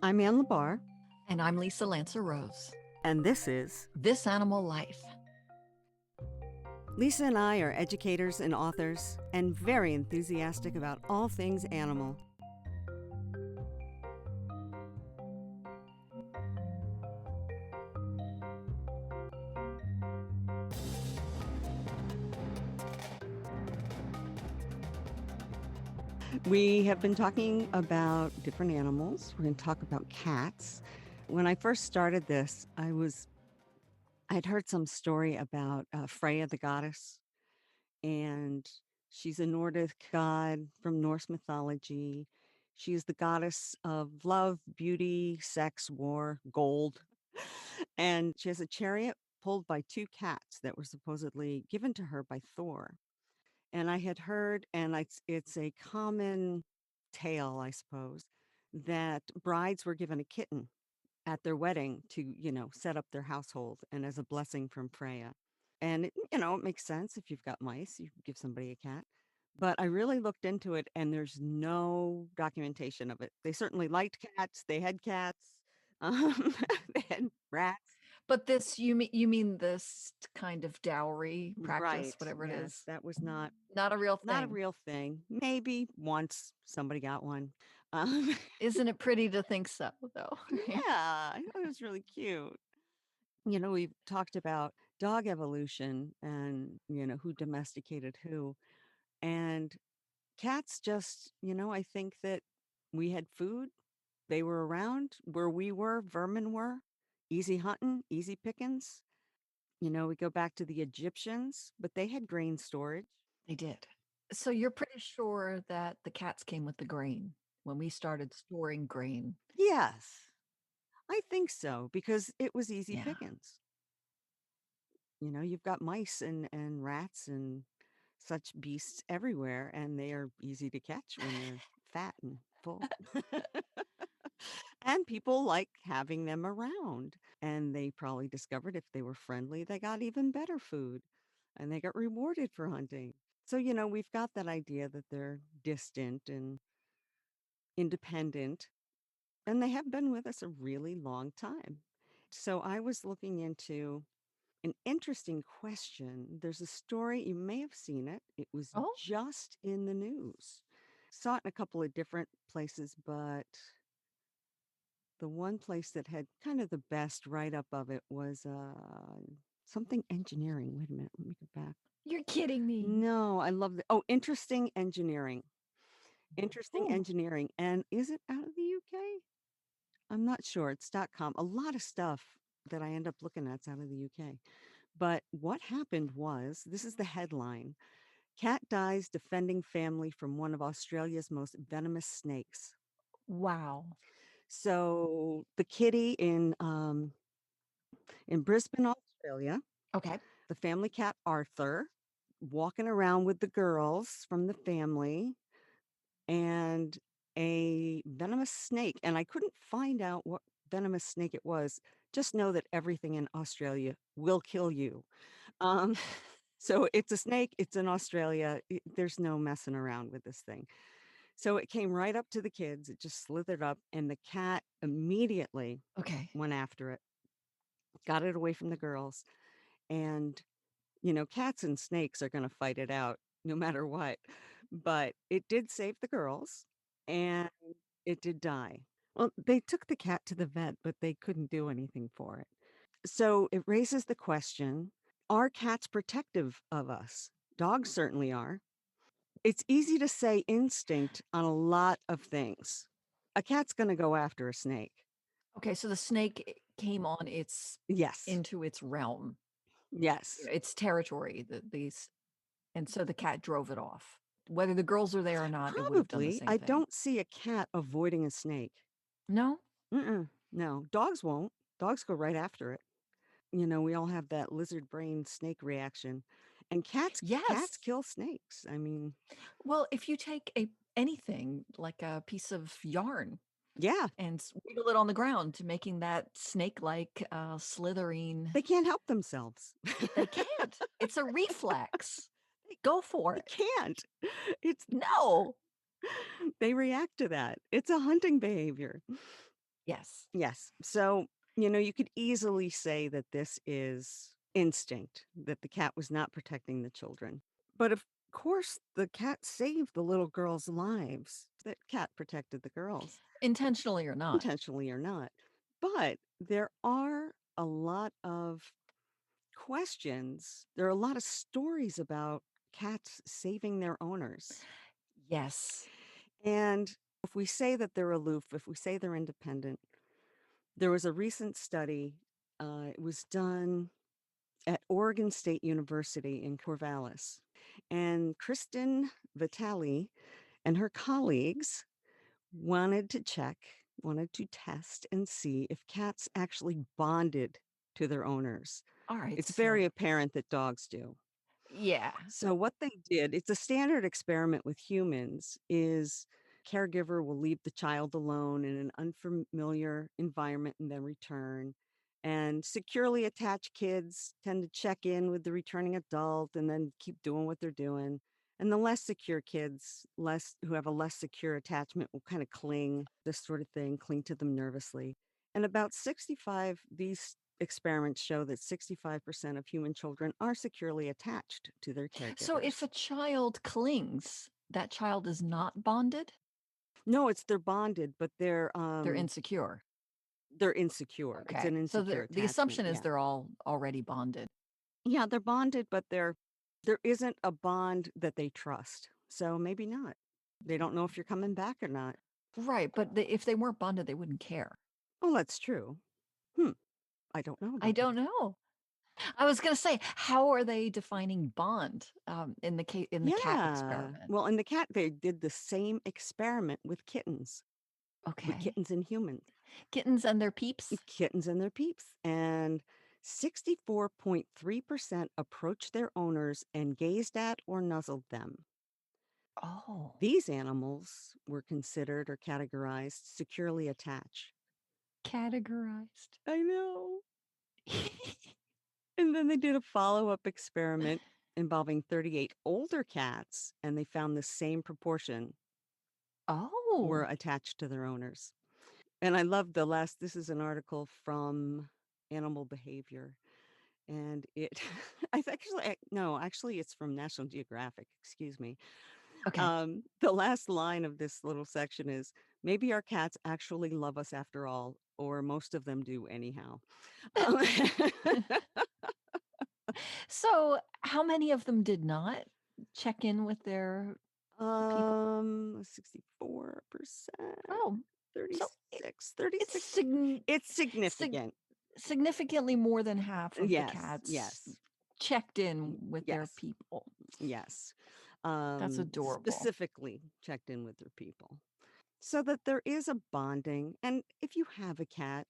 I'm Ann Labar, And I'm Lisa Lancer Rose. and this is This Animal Life. Lisa and I are educators and authors and very enthusiastic about all things animal. We have been talking about different animals. We're going to talk about cats. When I first started this, I'd heard some story about Freya the goddess, and she's a Nordic god from Norse mythology. She is the goddess of love, beauty, sex, war, gold. And she has a chariot pulled by two cats that were supposedly given to her by Thor. And I had heard, and it's a common tale, I suppose, that brides were given a kitten at their wedding to, set up their household and as a blessing from Freya. And it makes sense if you've got mice, you give somebody a cat. But I really looked into it and there's no documentation of it. They certainly liked cats, they had cats, um, they had rats. But this, you mean this kind of dowry practice, Right. whatever it Yes, is, that was not not a real not a thing. real thing. Maybe once somebody got one. Um, Isn't it pretty to think so, though? yeah, I thought it was really cute. We've talked about dog evolution and, who domesticated who. And cats just, I think that we had food. They were around where we were, vermin were, easy hunting, easy pickings. We go back to the Egyptians, but they had grain storage. They did. So you're pretty sure that the cats came with the grain when we started storing grain. Yes, I think so, because it was easy Yeah. pickings. You've got mice and rats and such beasts everywhere, and they are easy to catch when they're fat and full. And people like having them around. And they probably discovered if they were friendly, they got even better food and they got rewarded for hunting. So, we've got that idea that they're distant and independent, and they have been with us a really long time. So I was looking into an interesting question. There's a story, you may have seen it. It was Oh, just in the news. Saw it in a couple of different places, but the one place that had kind of the best write-up of it was something engineering. Wait a minute, let me go back. you're kidding me. No, I love the interesting engineering. Interesting Ooh. engineering. And is it out of the UK? I'm not sure. It's .com. A lot of stuff that I end up looking at's out of the UK. But what happened was, this is the headline: Cat dies defending family from one of Australia's most venomous snakes. Wow. So the kitty in Brisbane, Australia, Okay. the family cat Arthur, walking around with the girls from the family, and a venomous snake. And I couldn't find out what venomous snake it was. Just know that everything in Australia will kill you. Um, so it's a snake. It's in Australia. There's no messing around with this thing. So it came right up to the kids. It just slithered up, and the cat immediately Okay. went after it, got it away from the girls. And, cats and snakes are going to fight it out no matter what. But it did save the girls and it did die. Well, they took the cat to the vet, but they couldn't do anything for it. So it raises the question, are cats protective of us? Dogs certainly are. It's easy to say instinct on a lot of things. A cat's going to go after a snake. Okay, so the snake came on Yes. into its realm, Yes. its territory, these, and so the cat drove it off. Whether the girls are there or not, it would have done the Probably. same I thing. don't see a cat avoiding a snake. No? Mm-mm. No, dogs won't. Dogs go right after it. We all have that lizard brain snake reaction. And cats Yes. kill snakes. I mean, Well, if you take anything like a piece of yarn yeah, and wiggle it on the ground to making that snake-like slithering, they can't help themselves. they can't. It's a reflex. Go for They it. can't. It's No. they react to that. It's a hunting behavior. Yes. Yes. So, you could easily say that this is instinct, that the cat was not protecting the children. But of course, the cat saved the little girls' lives. That cat protected the girls, Intentionally or not. intentionally or not. But there are a lot of questions. There are a lot of stories about cats saving their owners. Yes. And if we say that they're aloof, if we say they're independent, there was a recent study, it was done at Oregon State University in Corvallis, and Kristen Vitale and her colleagues wanted to test and see if cats actually bonded to their owners. Alright, It's very so apparent that dogs do. yeah. So what they did, it's a standard experiment with humans, is caregiver will leave the child alone in an unfamiliar environment and then return. And securely attached kids tend to check in with the returning adult and then keep doing what they're doing. And the less secure kids, less who have a less secure attachment will kind of cling, this sort of thing, cling to them nervously. And about 65, these experiments show that 65% of human children are securely attached to their So if caregivers. a child clings, that child is not bonded? No, it's they're bonded, but They're insecure. they're insecure. It's Okay. an So insecure the attachment. assumption is Yeah. they're all already bonded. Yeah, they're bonded, but there isn't a bond that they trust. So maybe not. They don't know if you're coming back or not. Right, but if they weren't bonded, they wouldn't care. Oh, that's true. Hmm. I don't know I about don't that. know. I was gonna say, how are they defining bond, in the cat Yeah. experiment? Well, in the cat, they did the same experiment with Okay. kittens and humans. Kittens and their peeps? Kittens and their peeps, and 64.3% approached their owners and gazed at or nuzzled them. Oh, These animals were considered or categorized securely attached. categorized. I know. And then they did a follow-up experiment involving 38 older cats, and they found the same proportion were Oh, attached to their owners. And I love the last this is an article from Animal Behavior. And it no, actually, it's from National Geographic, excuse me. okay. The last line of this little section is, "Maybe our cats actually love us after all, or most of them do anyhow." Um, So, how many of them did not check in with their people? 64%, Oh, so 36, it's 36. It's sig significant. significantly more than half of the Yes, cats yes, checked in with their yes, people. yes. That's adorable. Specifically checked in with their people. So that there is a bonding, and if you have a cat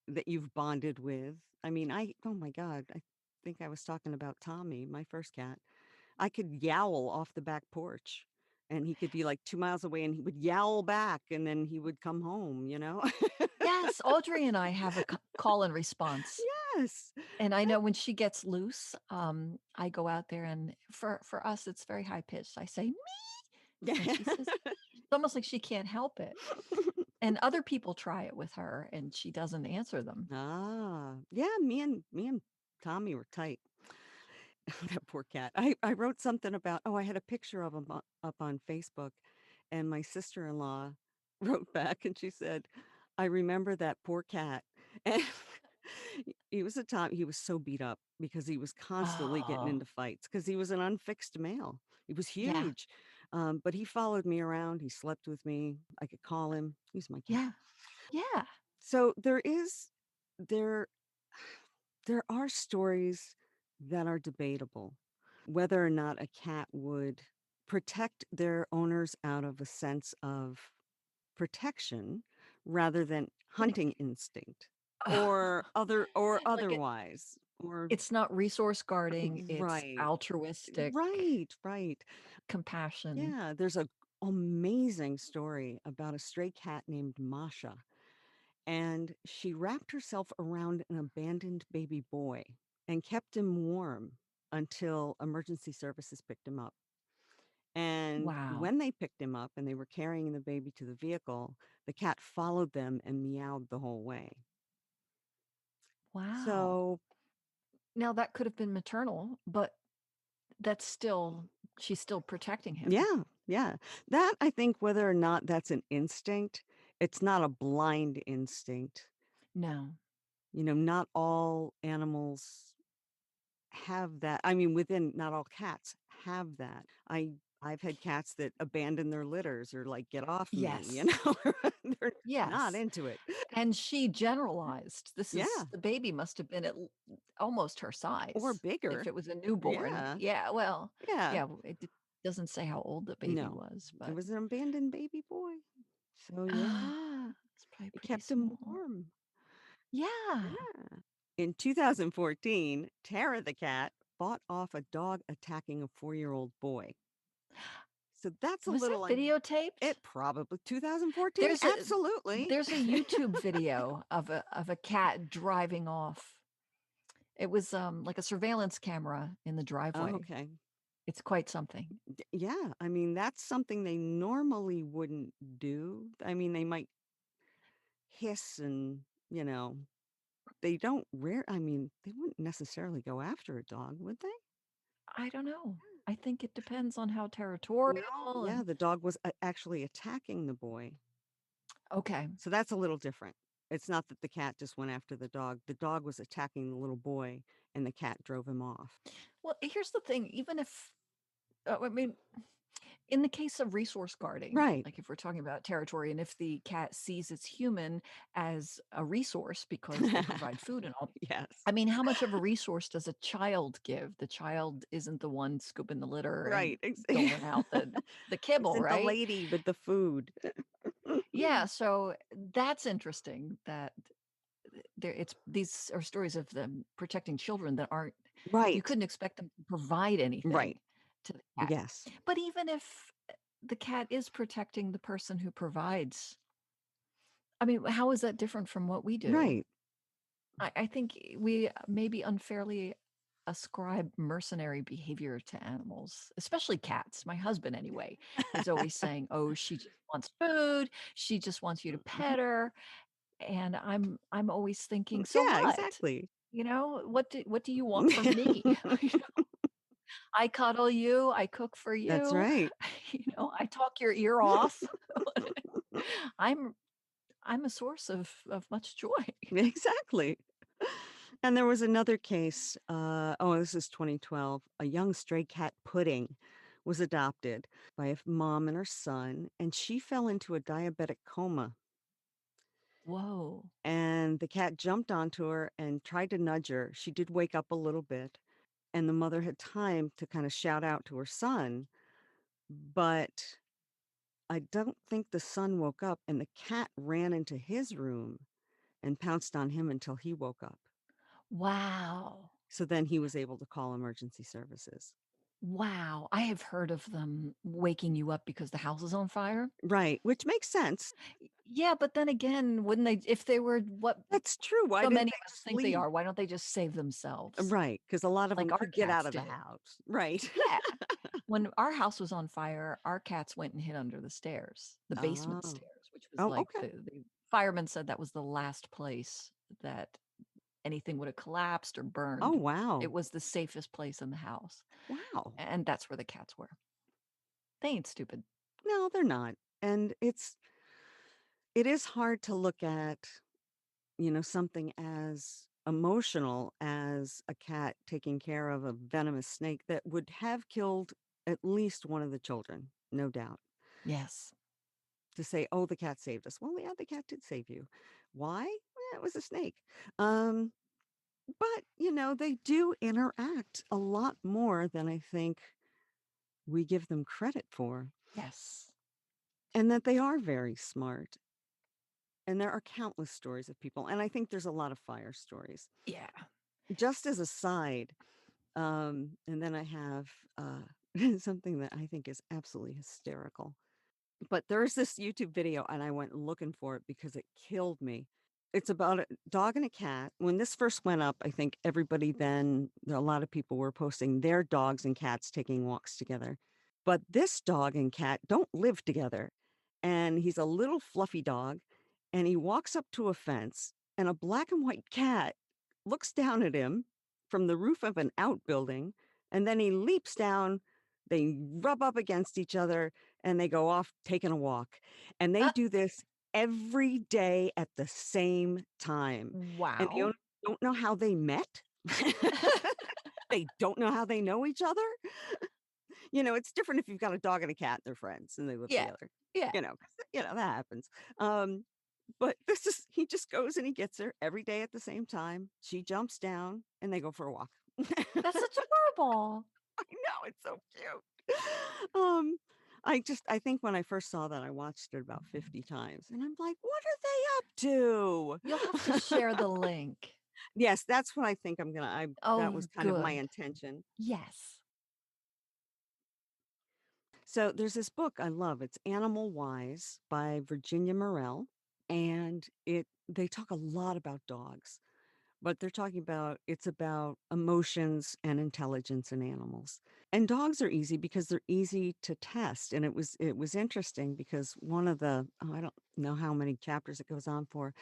that you've bonded with, I mean, oh my god, I think I was talking about Tommy, my first cat. I could yowl off the back porch, and he could be, like, 2 miles away, and he would yowl back, and then he would come home, you know? Yes, Audrey and I have a call and response, Yes. and I know when she gets loose, I go out there and for us, it's very high pitched. I say, "Me," and she says it's almost like she can't help it, and other people try it with her, and she doesn't answer them. Ah, yeah, me and Tommy were tight. That poor cat. I wrote something about I had a picture of him up on Facebook, and my sister-in-law wrote back and she said, "I remember that poor cat." And he was a Tom he was so beat up because he was constantly getting Oh, into fights because he was an unfixed male. He was yeah, huge. But he followed me around, he slept with me, I could call him. He's my cat. yeah, yeah. So there there are stories that are debatable, whether or not a cat would protect their owners out of a sense of protection rather than hunting instinct or Like, otherwise or it's not resource guarding, it's right, altruistic right. compassion. Yeah, there's a amazing story about a stray cat named Masha, and she wrapped herself around an abandoned baby boy and kept him warm until emergency services picked him up. And Wow. when they picked him up and they were carrying the baby to the vehicle, the cat followed them and meowed the whole way. Wow. So, Now that could have been maternal, but that's still she's still protecting him. yeah, yeah. That I think whether or not that's an instinct, it's not a blind instinct. No. Not all animals have that. I mean, within not all cats have that. I've had cats that abandon their litters or like get off me, Yes. They're not Yes. into it. And she generalized. Yeah, The baby must have been almost her or size if bigger. it was a newborn. Yeah. Yeah, well, Yeah. yeah, doesn't say how old the baby No. was, It but was an abandoned baby boy. So yeah, it's probably it pretty kept him small. warm. Yeah. Yeah. In 2014, Tara the cat fought off a dog attacking a 4-year-old boy. So that's a Was that little videotaped? it probably 2014, There's a absolutely. there's a YouTube video of a cat driving off. It was, like a surveillance camera in the Oh, driveway. okay. It's quite something. Yeah, I mean, that's something they normally wouldn't do. I mean, they might hiss and, they don't I mean, they wouldn't necessarily go after a dog, would they? I don't know. I think it depends on how No. territorial Yeah, and the dog was actually attacking the boy. okay. So that's a little different. It's not that the cat just went after the dog. The dog was attacking the little boy and the cat drove him off. Well, here's the thing, even if I mean, in the case of resource guarding, Right. like if we're talking about territory and if the cat sees its human as a resource because they provide food and all, Yes. I mean, how much of a resource does a child give? The child isn't the one scooping the litter and Right. doling out the kibble, Isn't the right? lady with the food. Yeah, so that's interesting that there it's these are stories of them protecting children that aren't you Right. couldn't expect them to provide anything Right. to the cat. Yes. But even if the cat is protecting the person who provides, I mean, how is that different from what we do? Right. I think we maybe unfairly ascribe mercenary behavior to animals, especially cats. My husband, anyway, is always saying, "Oh, she just wants food. She just wants you to Mhm. pet her." And I'm always thinking, "So Yeah, what? exactly. What do you want from me?" You know, I cuddle you, I cook for That's you, right. I talk your ear off. I'm I'm a source of much joy. Exactly. And there was another case, this is 2012. A young stray cat, Pudding, was adopted by a mom and her son, and she fell into a diabetic coma. Whoa. And the cat jumped onto her and tried to nudge her. She did wake up a little bit, and the mother had time to kind of shout out to her son, but I don't think the son woke up, and the cat ran into his room and pounced on him until he woke up. Wow. So then he was able to call emergency services. Wow. I have heard of them waking you up because the house is on fire. Right, which makes sense. Yeah, but then again, wouldn't they if they were what That's true. Why so didn't many they of us just think they leave? are, why don't they just save themselves Right, because a lot of like them our could get out cats of the did? house. Right. Yeah. When our house was on fire, our cats went and hid under the stairs, the basement Oh. stairs, which was Oh, like okay. the firemen said that was the last place that anything would have collapsed or Oh, burned. It wow. was the safest place in the house, Wow. and that's where the cats were. They ain't stupid. No, they're not. And it is hard to look at, something as emotional as a cat taking care of a venomous snake that would have killed at least one of the children, no doubt. Yes. To say, "Oh, the cat saved us." Well, yeah, the cat did save you. Why? Well, it was a snake. Um, but, they do interact a lot more than I think we give them credit for, Yes. and that they are very smart. And there are countless stories of people, and I think there's a lot of fire stories. Yeah. Just as a side, and then I have, something that I think is absolutely hysterical. But there's this YouTube video, and I went looking for it because it killed me. It's about a dog and a cat. When this first went up, I think everybody then a lot of people were posting their dogs and cats taking walks together. But this dog and cat don't live together, and he's a little fluffy dog, and he walks up to a fence, and a black and white cat looks down at him from the roof of an outbuilding, and then he leaps down, they rub up against each other, and they go off taking a walk, and they Uh, do this every day at the same time, and they wow. don't know how they met. They don't know how they know each other. It's different if you've got a dog and a cat, they're friends and they live Yeah. together, Yeah. 'cause, that happens. Um, but this is he just goes and he gets her every day at the same time. She jumps down and they go for a walk. That's adorable. I know, it's so cute. Um, I think when I first saw that, I watched it about 50 times and I'm like, "What are they up You'll have to to?" share the link. Yes, that's what I think I that was Oh, kind of my good. intention. Yes. So there's this book I love. It's Animal Wise by Virginia Morell, and they talk a lot about dogs, but they're talking about it's about emotions and intelligence in animals. And dogs are easy because they're easy to test. And it was interesting because one of the I don't know how many chapters it goes on for,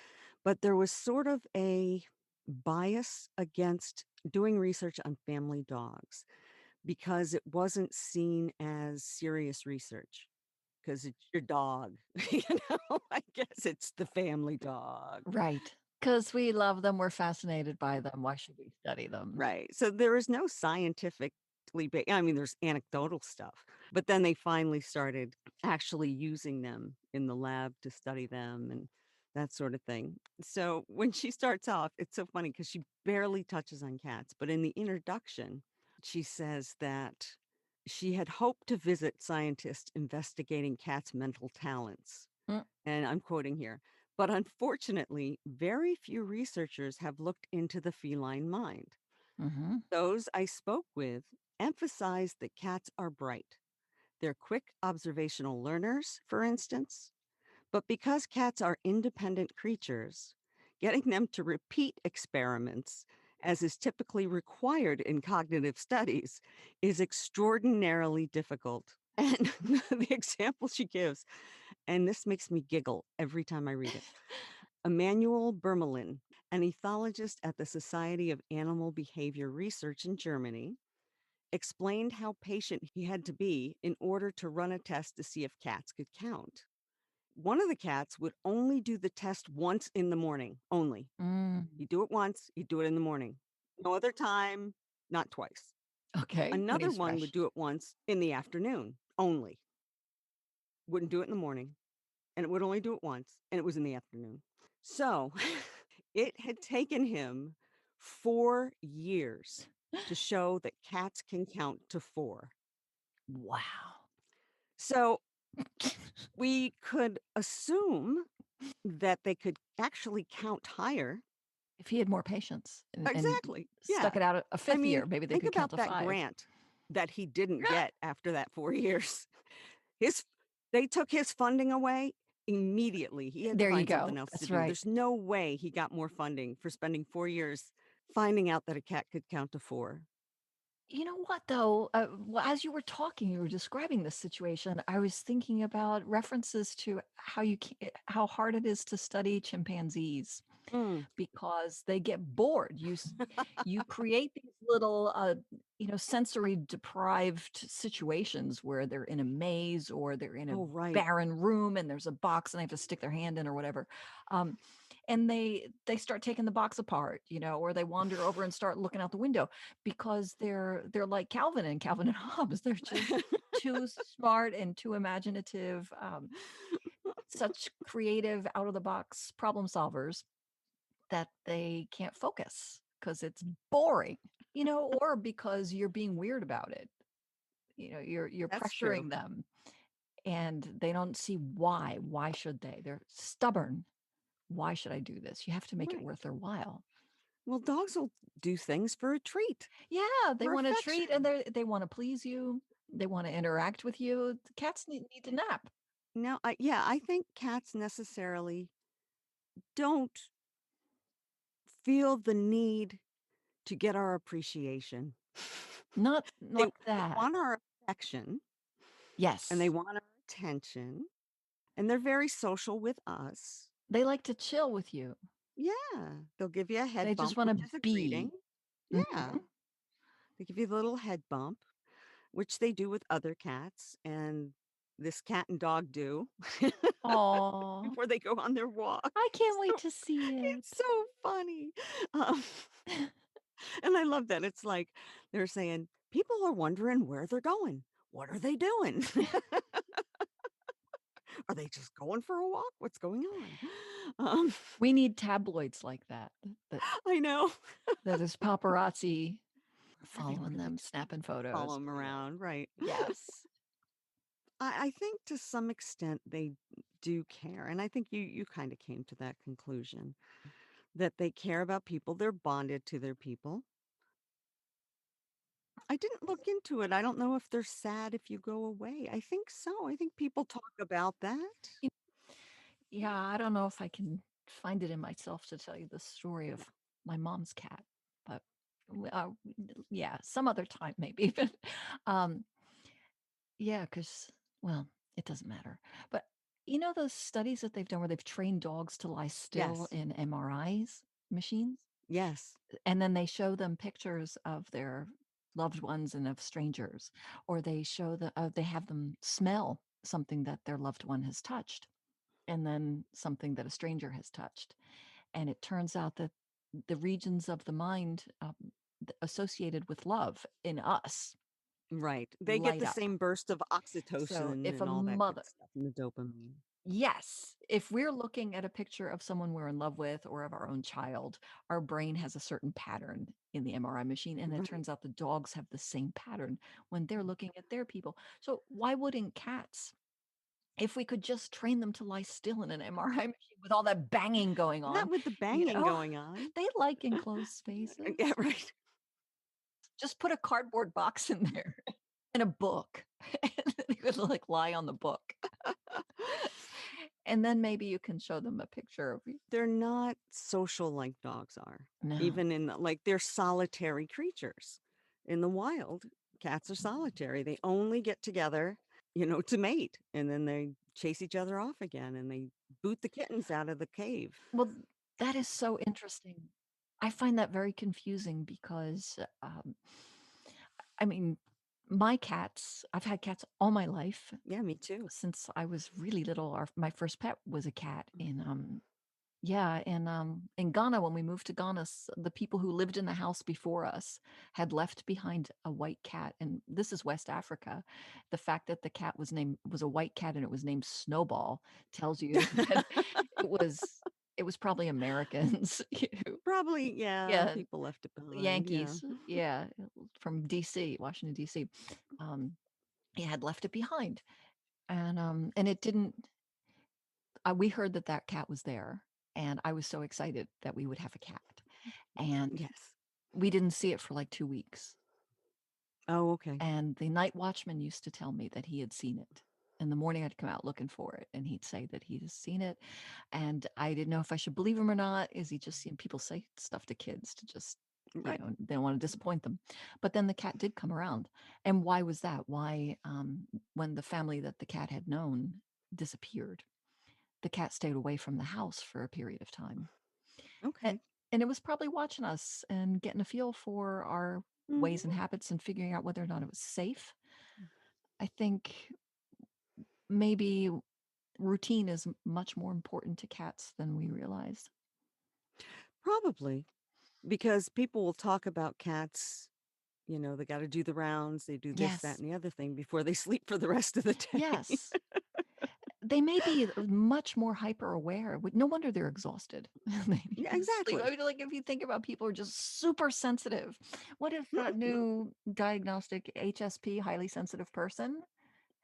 but there was sort of a bias against doing research on family dogs because it wasn't seen as serious research, 'cause it's your dog, I guess it's the family dog. Right. Because we love them, we're fascinated by them, why should we study them? Right, so there is no scientifically I mean, there's anecdotal stuff, but then they finally started actually using them in the lab to study them and that sort of thing. So when she starts off, it's so funny because she barely touches on cats, but in the introduction, she says that she had hoped to visit scientists investigating cats' mental talents. Mm, And I'm quoting here, but unfortunately, very few researchers have looked into the feline mind. mhm. Those I spoke with emphasized that cats are bright. They're quick observational learners, for instance, but because cats are independent creatures, getting them to repeat experiments, as is typically required in cognitive studies, is extraordinarily difficult. And the example she gives, and this makes me giggle every time I read it. Emanuel Bermelin, an ethologist at the Society of Animal Behavior Research in Germany, explained how patient he had to be in order to run a test to see if cats could count. One of the cats would only do the test once in the morning, only. Mm. You do it once, you do it in the morning. No other time, not twice. Okay, when Another he's one would fresh. do it once in the afternoon, only. Wouldn't do it in the morning, and it would only do it once, and it was in the afternoon. So it had taken him 4 years to show that cats can count to 4. Wow. So we could assume that they could actually count higher. If he had more patience and Exactly, stuck yeah. it out a I 5th mean, year, maybe they think could count about to that 5. grant that he didn't get after that 4 years. His they took his funding away immediately. He had to There you find go. something else to That's do. right. There's no way he got more funding for spending 4 years finding out that a cat could count to 4. You know what, though? Well, as you were talking, you were describing this situation, I was thinking about references to how hard it is to study chimpanzees Mm. because they get bored. You create these little, sensory deprived situations where they're in a maze or they're in a Oh, right. barren room and there's a box and they have to stick their hand in or whatever. Um, and they start taking the box apart, or they wander over and start looking out the window because they're like Calvin and Calvin and Hobbes. They're just too smart and too imaginative, such creative out of the box problem solvers that they can't focus because it's boring, or because you're being weird about it. You're That's true. pressuring them and they don't see why. Why should they? They're stubborn. Why should I do this? You have to make it Right. worth their while. Well, dogs will do things for a treat, Yeah, they for want to treat and affection. they want to please you. They want to interact with you. The cats need to nap. Now, I think cats necessarily don't feel the need to get our appreciation. Not They like that. want our affection, and they Yes. want our attention, and they're very social with us. They like to chill with you. Yeah, they'll give you a They head just bump, wanna which is a greeting. be. Yeah, Mhm. they give you the little head bump, which they do with other cats, and this cat and dog do Aw. before they go on their walk. I can't wait So to see it's it. so funny. Um, and I love that. It's like they're saying, "People are wondering where they're going. What are they doing? Are they just going for a walk? What's going on?" Um, We need tabloids like that, that I know. that is paparazzi They following really them, do snapping follow photos. them around, right. Yes. I think to some extent they do care, and I think you kinda came to that conclusion, that they care about people, they're bonded to their people. I didn't look into it, I don't know if they're sad if you go away. I think so, I think people talk about that. Y Yeah, I don't know if I can find it in myself to tell you the story of my mom's cat, but yeah, some other time maybe, but, um, yeah, because well, it doesn't matter, but you know those studies that they've done where they've trained dogs to lie still Yes, in MRIs machines? yes, And then they show them pictures of their loved ones and of strangers, or they have them smell something that their loved one has touched, and then something that a stranger has touched, and it turns out that the regions of the mind, associated with love in us right. They get light the up. same burst of So oxytocin if a and all that good mother stuff, and the dopamine. Yes, if we're looking at a picture of someone we're in love with or of our own child, our brain has a certain pattern in the MRI machine, and it Right. turns out the dogs have the same pattern when they're looking at their people. So why wouldn't cats, if we could just train them to lie still in an MRI machine with all that banging going Not on, with the you banging know, going on. they like enclosed spaces. Yeah, right. Just put a cardboard box in there and a book, and they could, like, lie on the book. And then maybe you can show them a picture of you. They're not social like dogs are. No. Even in like, they're solitary creatures. In the wild, cats are solitary. They only get together, to mate, and then they chase each other off again, and they boot the kittens out of the cave. Well, that is so interesting. I find that very confusing because, I mean, my cats I've had cats all my life Yeah, me too. since I was really little. My first pet was a cat yeah, in Ghana, when we moved to Ghana, the people who lived in the house before us had left behind a white cat, and this is West Africa. The fact that the cat was a white cat and it was named Snowball tells you that it was it was probably Americans, Probably, yeah, yeah, people left it behind, yeah. Yankees, yeah, from DC, Washington, DC. Um, he had left it behind, and it didn't we heard that that cat was there, and I was so excited that we would have a cat, and Yes. we didn't see it for, like, 2 weeks, Oh, okay. and the night watchman used to tell me that he had seen it. In the morning, I'd come out looking for it, and he'd say that he has seen it, and I didn't know if I should believe him or not. Is he just seeing people say stuff to kids to just, Right. they don't wanna disappoint them, but then the cat did come around, and why was that? Why, when the family that the cat had known disappeared, the cat stayed away from the house for a period of time. A Okay. and it was probably watching us and getting a feel for our ways and Mhm. habits and figuring out whether or not it was safe. I think maybe routine is much more important to cats than we realize. Probably, because people will talk about cats, they gotta do the rounds, they do this, that, Yes. and the other thing before they sleep for the rest of the day. Yes. They may be much more hyper aware. No wonder they're exhausted. They Yeah, need to sleep. I exactly. mean, like, if you think about people who are just super sensitive. What is that new diagnostic HSP, highly sensitive person?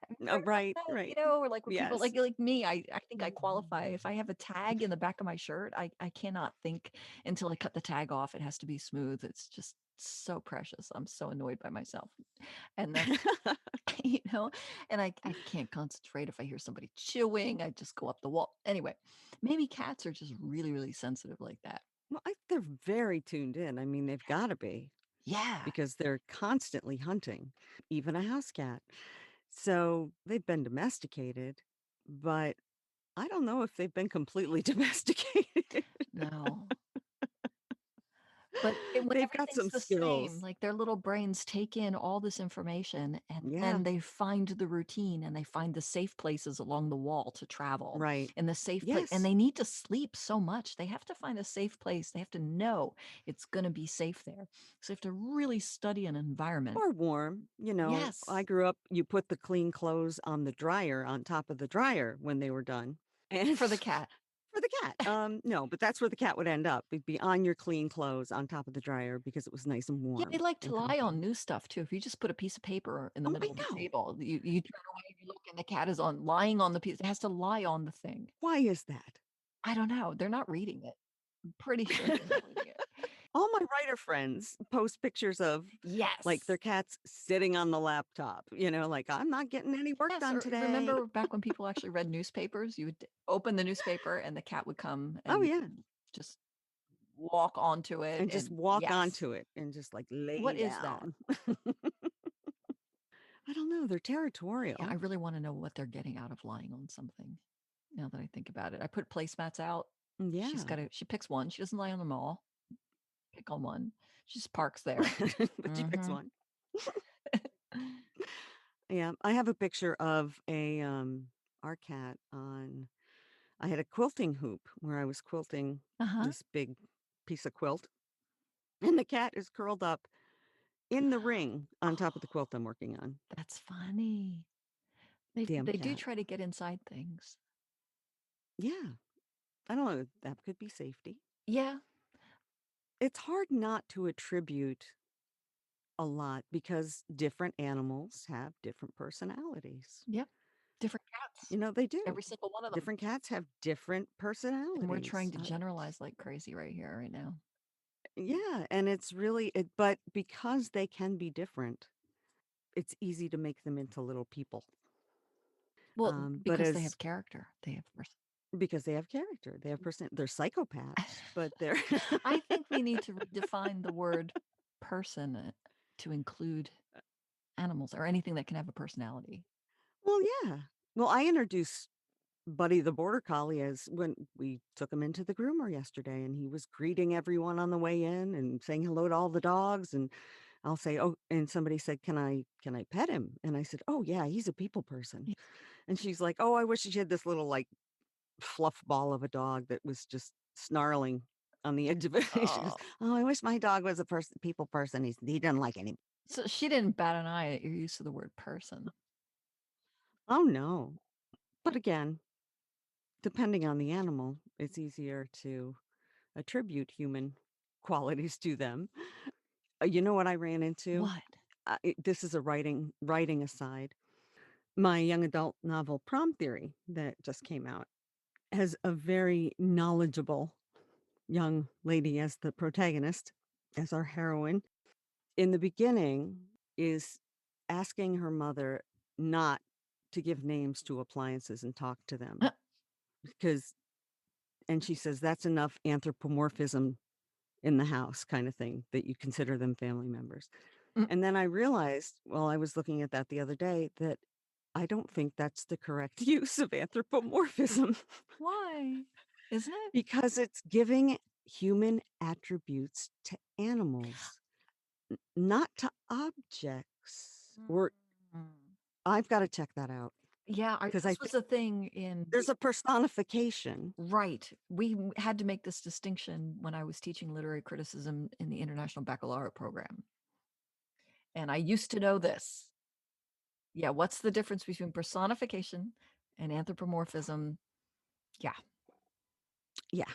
Have you Oh, heard about right, that? right. Or like where people Yes. like me, I think I qualify. If I have a tag in the back of my shirt, I cannot think until I cut the tag off. It has to be smooth. It's just so precious. I'm so annoyed by myself. And then, you know, and I can't concentrate if I hear somebody chewing. I just go up the wall. Anyway, maybe cats are just really, really sensitive like that. Well, they're very tuned in, I mean, they've gotta be, Yeah. because they're constantly hunting, even a house cat. So they've been domesticated, but I don't know if they've been completely domesticated. No. But when They've got everything's some the same, skills. like, their little brains take in all this information, and Yeah, then they find the routine, and they find the safe places along the wall to travel, right. and the safe place, and Yes. they need to sleep so much. They have to find a safe place. They have to know it's gonna be safe there. So, they have to really study an environment. Or warm. I Yes, grew up, you put the clean clothes on the dryer on top of the dryer when they were done. And for the cat. for the cat. No, but that's where the cat would end up. It'd be on your clean clothes on top of the dryer because it was nice and Yeah, they warm like to and lie comfy. on new stuff too. If you just put a piece of paper in the Oh, I middle of the know. table, you turn away, you look, and the cat is lying on the piece. It has to lie on the thing. Why is that? I don't know. They're not reading it. I'm pretty sure they're not reading it. All my writer friends post pictures of like their Yes. cats sitting on the laptop, like I'm not getting any work Yes, done or today. remember back when people actually read newspapers? You would open the newspaper and the cat would come Oh, and yeah. just walk onto it, And just and walk yes. onto it and just like lay What is that? down. I don't know. They're Yeah, I territorial. really wanna know what they're getting out of lying on something, now that I think about it. I put placemats out. Yeah. She picks one. She doesn't lie on them all. Pick on one. She just parks there. But she picks Mhm. one. Yeah. I have a picture of our cat on I had a quilting hoop where I was quilting Uh-huh. this big piece of quilt, and the cat is curled up in the ring on top of the quilt I'm working on. That's funny. Damn They do cat. try to get inside things. Yeah. I don't know. That could be safety. Yeah. It's hard not to attribute a lot because different animals have different personalities. Yep. Different cats. They do. Every single one of them. Different cats have different And we're trying personalities. to generalize like crazy right here, right now. Yeah. And it's really, but because they can be different, it's easy to make them into little people. Well, But because they as have character. They have because they have character, they have they're psychopaths, but they're I think we need to redefine the word person to include animals or anything that can have a personality. well, yeah. Well, I introduced Buddy the border collie as when we took him into the groomer yesterday, and he was greeting everyone on the way in and saying hello to all the dogs. And I'll say, "Oh," and somebody said, can I pet him?" And I said, "Oh yeah, he's a people person." Yeah. And she's like, "Oh, I wish she had this little like fluff ball of a dog that was just snarling on the edge of it." She goes, Oh. "Oh, I wish my dog was a people person. He doesn't like any." So she didn't bat an eye at your use of the word person. Oh no. But again, depending on the animal, it's easier to attribute human qualities to them. You know what I ran into? What? This is a writing aside. My young adult novel Prom Theory that just came out has a very knowledgeable young lady as the protagonist, as our heroine. In the beginning is asking her mother not to give names to appliances and talk to them because and she says that's enough anthropomorphism in the house kind of thing that you consider them family members. Mm, And then I realized, while I was looking at that the other day, that I don't think that's the correct use of anthropomorphism why? Isn't it? because it's giving human attributes to animals, not to objects. Or Mm. I've got to check that out Yeah, because I this was think a thing in there's a personification. right. We had to make this distinction when I was teaching literary criticism in the International Baccalaureate program. And I used to know this. Yeah, what's the difference between personification and anthropomorphism? Yeah, Yeah.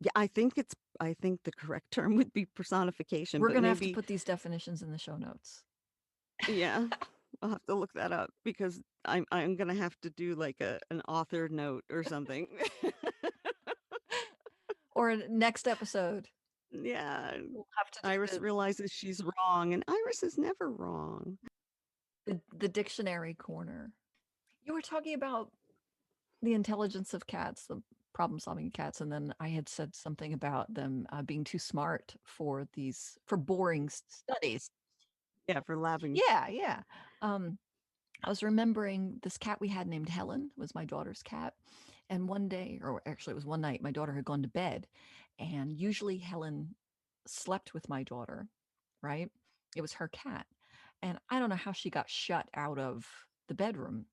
Yeah, I think the correct term would be personification, we're but gonna have to maybe put these definitions in the show notes. yeah, I'll have to look that up because I'm gonna have to do like an author note or something. Or next episode, Yeah, we'll have to do Iris realizes she's wrong, and Iris is never wrong. the dictionary corner. You were talking about the intelligence of cats, the problem-solving cats, and then I had said something about them, being too smart for boring studies. Yeah, for laughing. Yeah, yeah. Um, I was remembering this cat we had named Helen, was my daughter's cat. And one day, or actually it was one night, my daughter had gone to bed. And usually Helen slept with my daughter, right? It was her cat. And I don't know how she got shut out of the bedroom.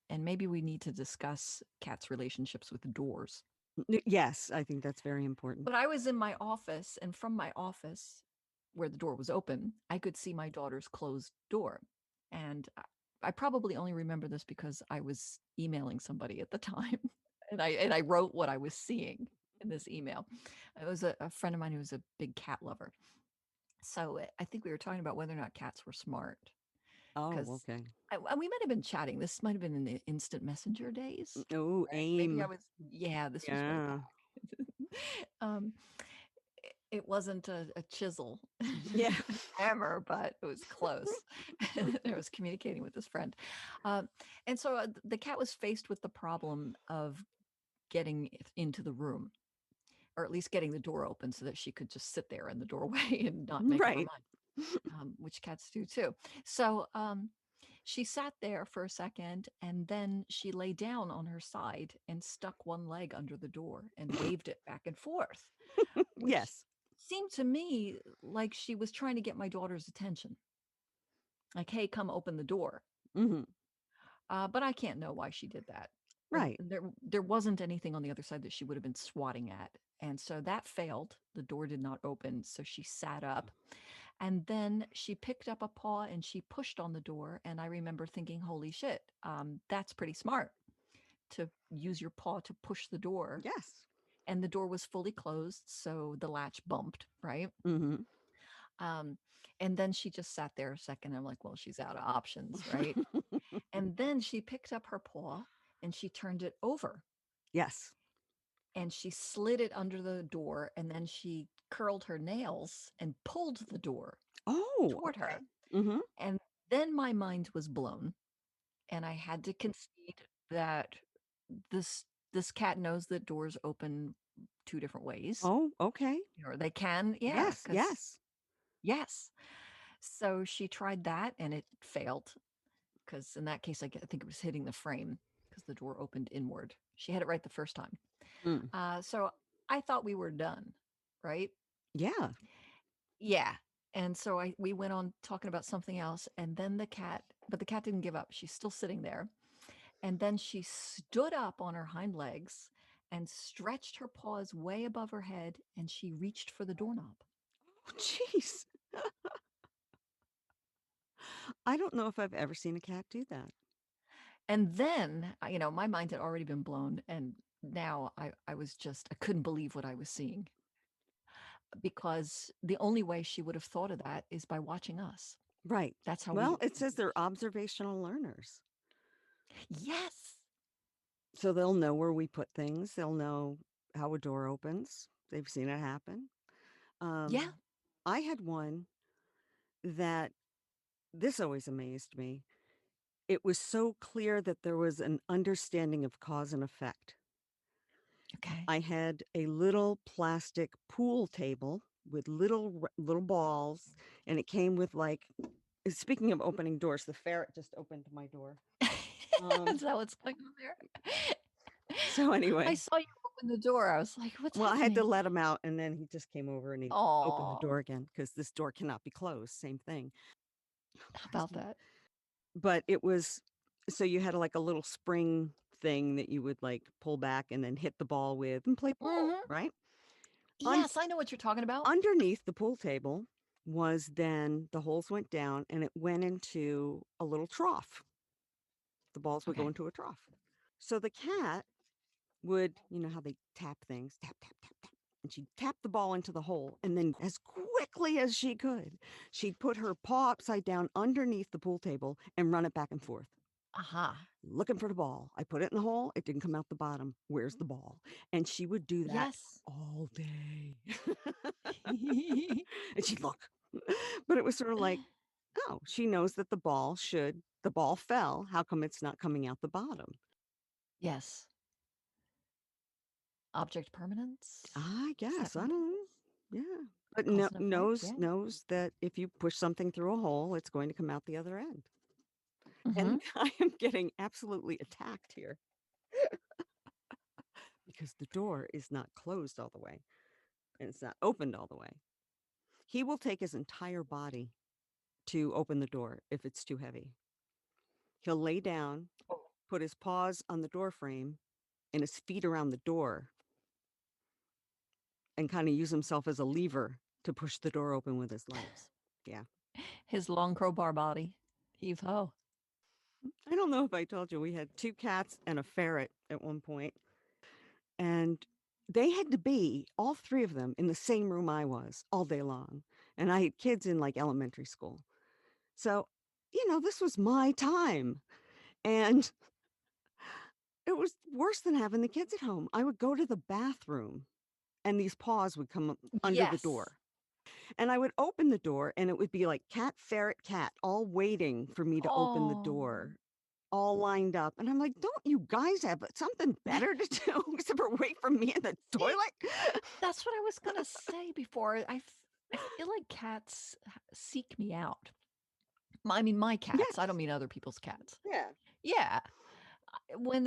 And maybe we need to discuss cats' relationships with doors. Yes, I think that's very important. But I was in my office, and from my office, where the door was open, I could see my daughter's closed door. And I probably only remember this because I was emailing somebody at the time, and I wrote what I was seeing in this email. It was a friend of mine who was a big cat lover. So I think we were talking about whether or not cats were smart, Oh, because okay. we might have been chatting. This might have been in the instant messenger days, Oh, right? Maybe I AIM. was, yeah, this was way Yeah. back. um, it wasn't a chisel Yeah. hammer, but it was close. I was communicating with this friend. Um, and so the cat was faced with the problem of getting into the room, or at least getting the door open so that she could just sit there in the doorway and not make up her Right. mind, which cats do too. So she sat there for a second, and then she lay down on her side and stuck one leg under the door and waved it back and forth, which Yes. seemed to me like she was trying to get my daughter's attention. Like, "Hey, come open the door." Hmm. But I can't know why she did that. And Right. there wasn't anything on the other side that she would have been swatting at. And so that failed. The door did not open, so she sat up. And then she picked up a paw and she pushed on the door, and I remember thinking, "Holy shit, that's pretty smart to use your paw to push the door." Yes. And the door was fully closed, so the latch bumped, right? Hmm. Um, and then she just sat there a second. I'm like, well, she's out of options, right? And then she picked up her paw and she turned it over Yes. and she slid it under the door, and then she curled her nails and pulled the door Oh, toward okay. her. Hmm. And then my mind was blown, and I had to concede that this cat knows that doors open two different ways. Oh, okay. Or they can, yeah, Yes. because Yes. yes. So she tried that and it failed, because in that case, I think it was hitting the frame because the door opened inward. She had it right the first time. Mm. So I thought we were done, right? Yeah. Yeah. And so we went on talking about something else, and then but the cat didn't give up. She's still sitting there. And then she stood up on her hind legs and stretched her paws way above her head, and she reached for the doorknob. Oh, jeez. I don't know if I've ever seen a cat do that. And then, my mind had already been blown, and now I was just I couldn't believe what I was seeing, because the only way she would have thought of that is by watching us. Right. That's how Well, we it says they're observational learners. Yes. So they'll know where we put things. They'll know how a door opens. They've seen it happen. Yeah. Um, I had one that this always amazed me. It was so clear that there was an understanding of cause and effect. Okay. I had a little plastic pool table with little balls, and it came with like. Speaking of opening doors, the ferret just opened my door. Is Um, that what's going on there? so I anyway, saw you open the door. I was like, "What's well, I had to happening?" let him out, and then he just came over and he opened the Oh, door again because this door cannot be closed. Same thing. how about that? But it was so you had like a little spring thing that you would like pull back and then hit the ball with and play pool, Mhm. right? Un- Yes, I know what you're talking about. Underneath the pool table was then the holes went down and it went into a little trough. The balls would go Okay. into a trough. So the cat would, you know how they tap things, tap, tap, tap, tap. And she'd tap the ball into the hole. And then, as quickly as she could, she'd put her paw upside down underneath the pool table and run it back and forth, Aha. looking for the ball. I put it in the hole. It didn't come out the bottom. Where's the ball? And she would do that Yes. all day. And she'd look. But it was sort of like, oh, she knows that the ball fell. How come it's not coming out the bottom? Yes. Object permanence? I Does that guess, I make don't sense? know. Yeah. But Cause and effect? knows Yeah. knows that if you push something through a hole, it's going to come out the other end. Mhm. And I am getting absolutely attacked here because the door is not closed all the way and it's not opened all the way. He will take his entire body to open the door if it's too heavy. He'll lay down, Oh. put his paws on the door frame and his feet around the door and kind of use himself as a lever to push the door open with his legs. Yeah. His long crowbar body. Heave ho. I don't know if I told you we had 2 cats and a ferret at one point, and they had to be, all 3 of them, in the same room I was all day long, and I had kids in, like, elementary school. So, this was my time, and it was worse than having the kids at home. I would go to the bathroom, and these paws would come up under the Yes. door, and I would open the door, and it would be like cat, ferret, cat, all waiting for me to open the Oh. door, all lined up, and I'm like, "Don't you guys have something better to do except for wait for me in the See, toilet?" that's what I was gonna say before. I feel like cats seek me out. I mean, my cats. I don't Yes. mean other people's cats. Yeah. Yeah. When,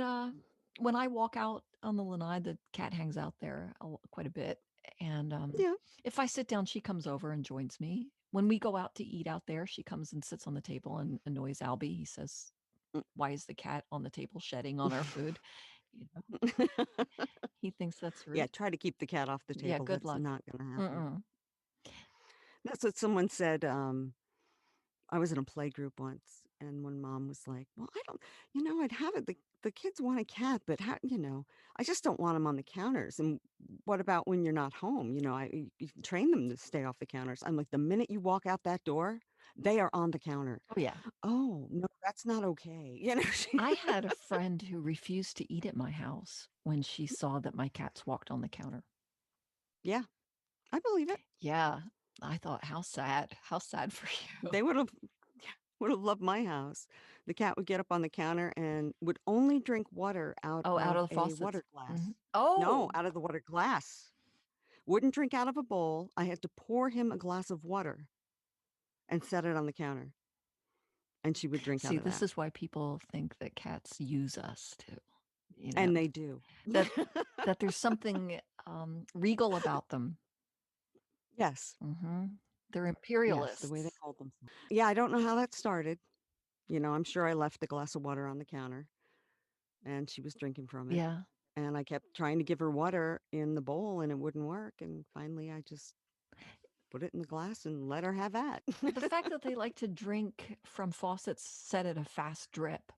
when I walk out on the lanai, the cat hangs out there quite a bit, and, Yeah. if I sit down, she comes over and joins me. When we go out to eat out there, she comes and sits on the table and annoys Albie. He says, "Why is the cat on the table shedding on our food?" You know, he thinks that's Yeah, rude. try to keep the cat off the Yeah, table. good That's luck. not gonna happen. Mm-mm. That's what someone said, I was in a play group once, and one mom was like, "Well, I don't I'd have it the kids want a cat, but I just don't want them on the counters, and what about when you're not home? You can train them to stay off the counters." I'm like, "The minute you walk out that door, they are on the counter." Oh, yeah. "Oh, no, that's not okay." She I had a friend who refused to eat at my house when she saw that my cats walked on the counter. Yeah, I believe it. Yeah. I thought, how sad for you." They would have loved my house. The cat would get up on the counter and would only drink water out Oh, out of of the a faucets. water Mhm. glass. No, Oh! out of the water glass. Wouldn't drink out of a bowl. I had to pour him a glass of water and set it on the counter, and she would drink out See, of this that. is why people think that cats use us too, you know, And they do. that that there's something, regal about them. Yes. Mhm. They're Yes, the way they imperialists. hold themselves. Yeah, I don't know how that started. I'm sure I left a glass of water on the counter, and she was drinking from it, Yeah. and I kept trying to give her water in the bowl, and it wouldn't work, and finally I just put it in the glass and let her have that. The fact that they like to drink from faucets set at a fast drip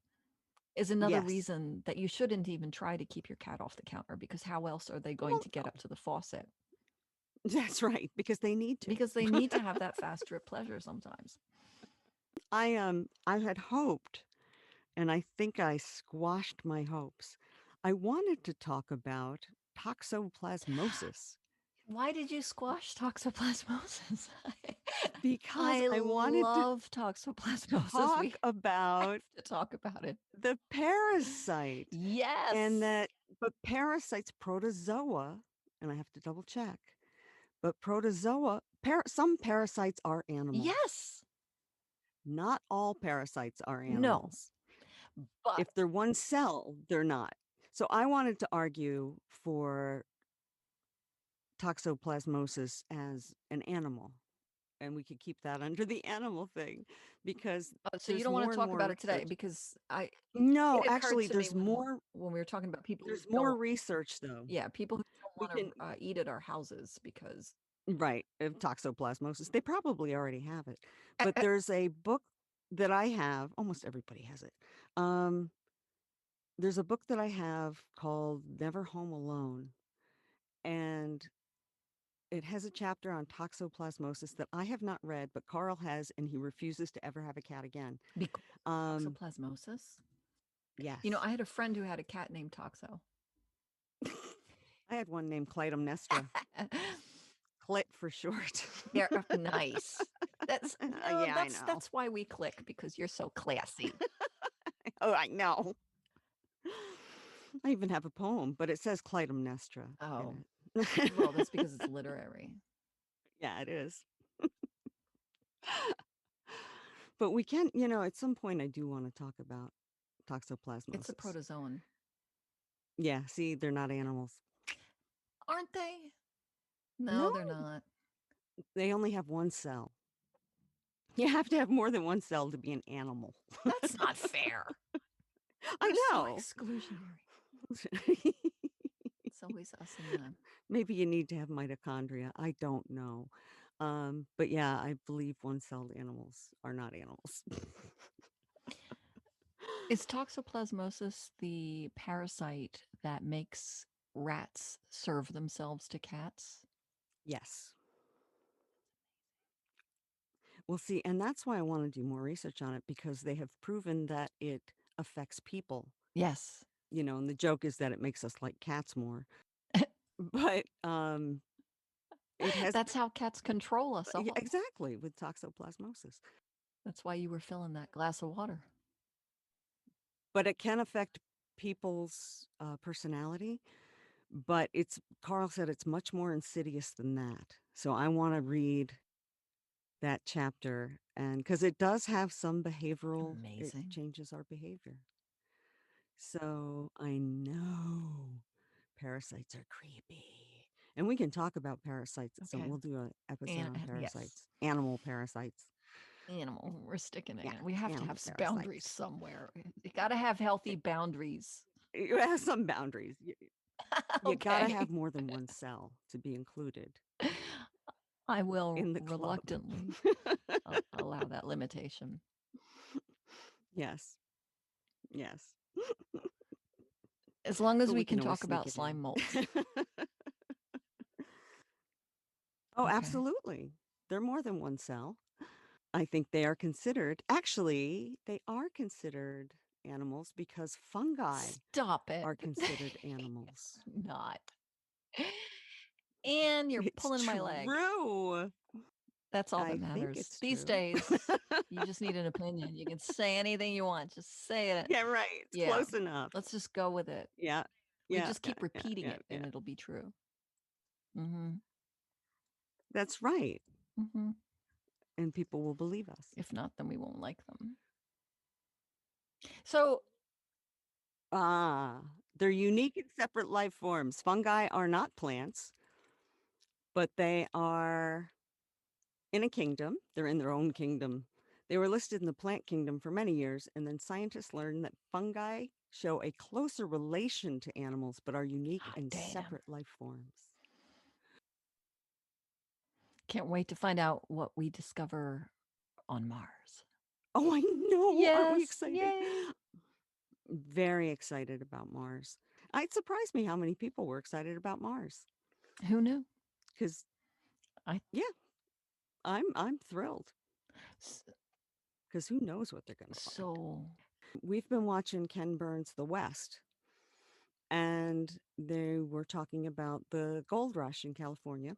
is another Yes. reason that you shouldn't even try to keep your cat off the counter, because how else are they going Well, to get no. up to the faucet? That's right, because they need to. Because they need to have that fast drip pleasure sometimes. I had hoped, and I think I squashed my hopes. I wanted to talk about toxoplasmosis Why did you squash toxoplasmosis? because I I wanted to love toxoplasmosis. talk We have about to talk about it. the parasite and Yes. that but parasites protozoa, and I have to double check. But protozoa, some parasites are animals. Yes. Not all parasites are No. animals. But If they're one cell, they're not. So I wanted to argue for toxoplasmosis as an animal, and we could keep that under the animal thing because so you there's don't want more to and talk more about it today, research. because No, it occurred actually, to me when we were talking about people who there's more don't, research though. yeah, people who don't We want can to eat at our houses because right of toxoplasmosis. They probably already have it, uh, but uh, there's a book that I have. Almost everybody has it. Um, there's a book that I have called Never Home Alone, and it has a chapter on toxoplasmosis that I have not read, but Carl has, and he refuses to ever have a cat again. because of Um, toxoplasmosis. yes. I had a friend who had a cat named Toxo. I had one named Clytemnestra. Clit for short. They're nice. Yeah, I know. That's why we click, because you're so classy. Oh, I know. I even have a poem, but it says Clytemnestra Oh, in it. well, that's because it's literary. Yeah, it is. But we can, at some point I do want to talk about It's a toxoplasmosis. protozoan. Yeah, see, they're not animals. Aren't they? No, No, they're not. they only have one cell. You have to have more than one cell to be an animal. That's not fair. I You're so know. exclusionary. It's always us and them. Maybe you need to have mitochondria. I don't know. But yeah, I believe one-celled animals are not animals. Is toxoplasmosis the parasite that makes rats serve themselves to cats? Yes. Well, see, and that's why I want to do more research on it because they have proven that it affects people, Yes. and the joke is that it makes us like cats more. But it has That's how cats control us yeah, all. exactly with toxoplasmosis. That's why you were filling that glass of water. But it can affect people's personality. But Carl said it's much more insidious than that. So I want to read that chapter, and because it does have some behavioral, it Amazing. changes our behavior. So I know parasites are creepy. And we can talk about parasites. So Okay. we'll do an episode on Yes. parasites, animal parasites. Animal. We're sticking it Yeah, in. We have to animal have boundaries parasites. somewhere. You got to have healthy boundaries. You have some boundaries. You got to Okay. have more than one cell to be included I will in the club. reluctantly allow that limitation. Yes. Yes. As long as But we we can can always talk sneak about it slime in. molds. Oh, Okay. absolutely. They're more than one cell. I think they are considered, actually, they are considered animals because fungi Stop it. are considered animals. Not. And you're It's pulling my leg. true. That's all that I think matters. it's These true. days, you just need an opinion. You can say anything you want. Just say it. Yeah, right. It's Yeah. close enough. Let's just go with it. Yeah. We Yeah. just Yeah. keep Yeah. repeating Yeah. it Yeah. and it'll be true. Mhm. That's right. Mhm. And people will believe us. If not, then we won't like them. So, They're unique and separate life forms. Fungi are not plants, but they are in a kingdom. They're in their own kingdom. They were listed in the plant kingdom for many years, and then scientists learned that fungi show a closer relation to animals, but are unique and damn. separate life forms. Can't wait to find out what we discover on Mars. Oh, I know. Aren't we Yes. excited? Yay. Very excited about Mars. It surprised me how many people were excited about Mars. Who knew? Because, I yeah, I'm thrilled. s- Because who knows what they're going to find. so We've been watching Ken Burns' The West, and they were talking about the gold rush in California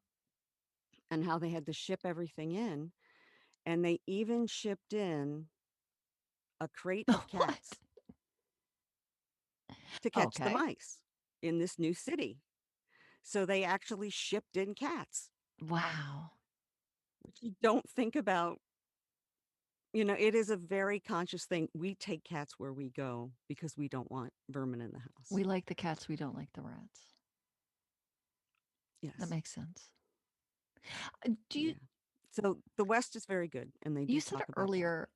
and how they had to ship everything in. And they even shipped in a crate of what? cats to catch the Okay. mice in this new city. So they actually shipped in cats, Wow. which you don't think about. It is a very conscious thing. We take cats where we go because we don't want vermin in the house. We like the cats, we don't like the rats. That Yes. makes sense. Do you Yeah. So the West is very good, and they you do said talk about that. earlier,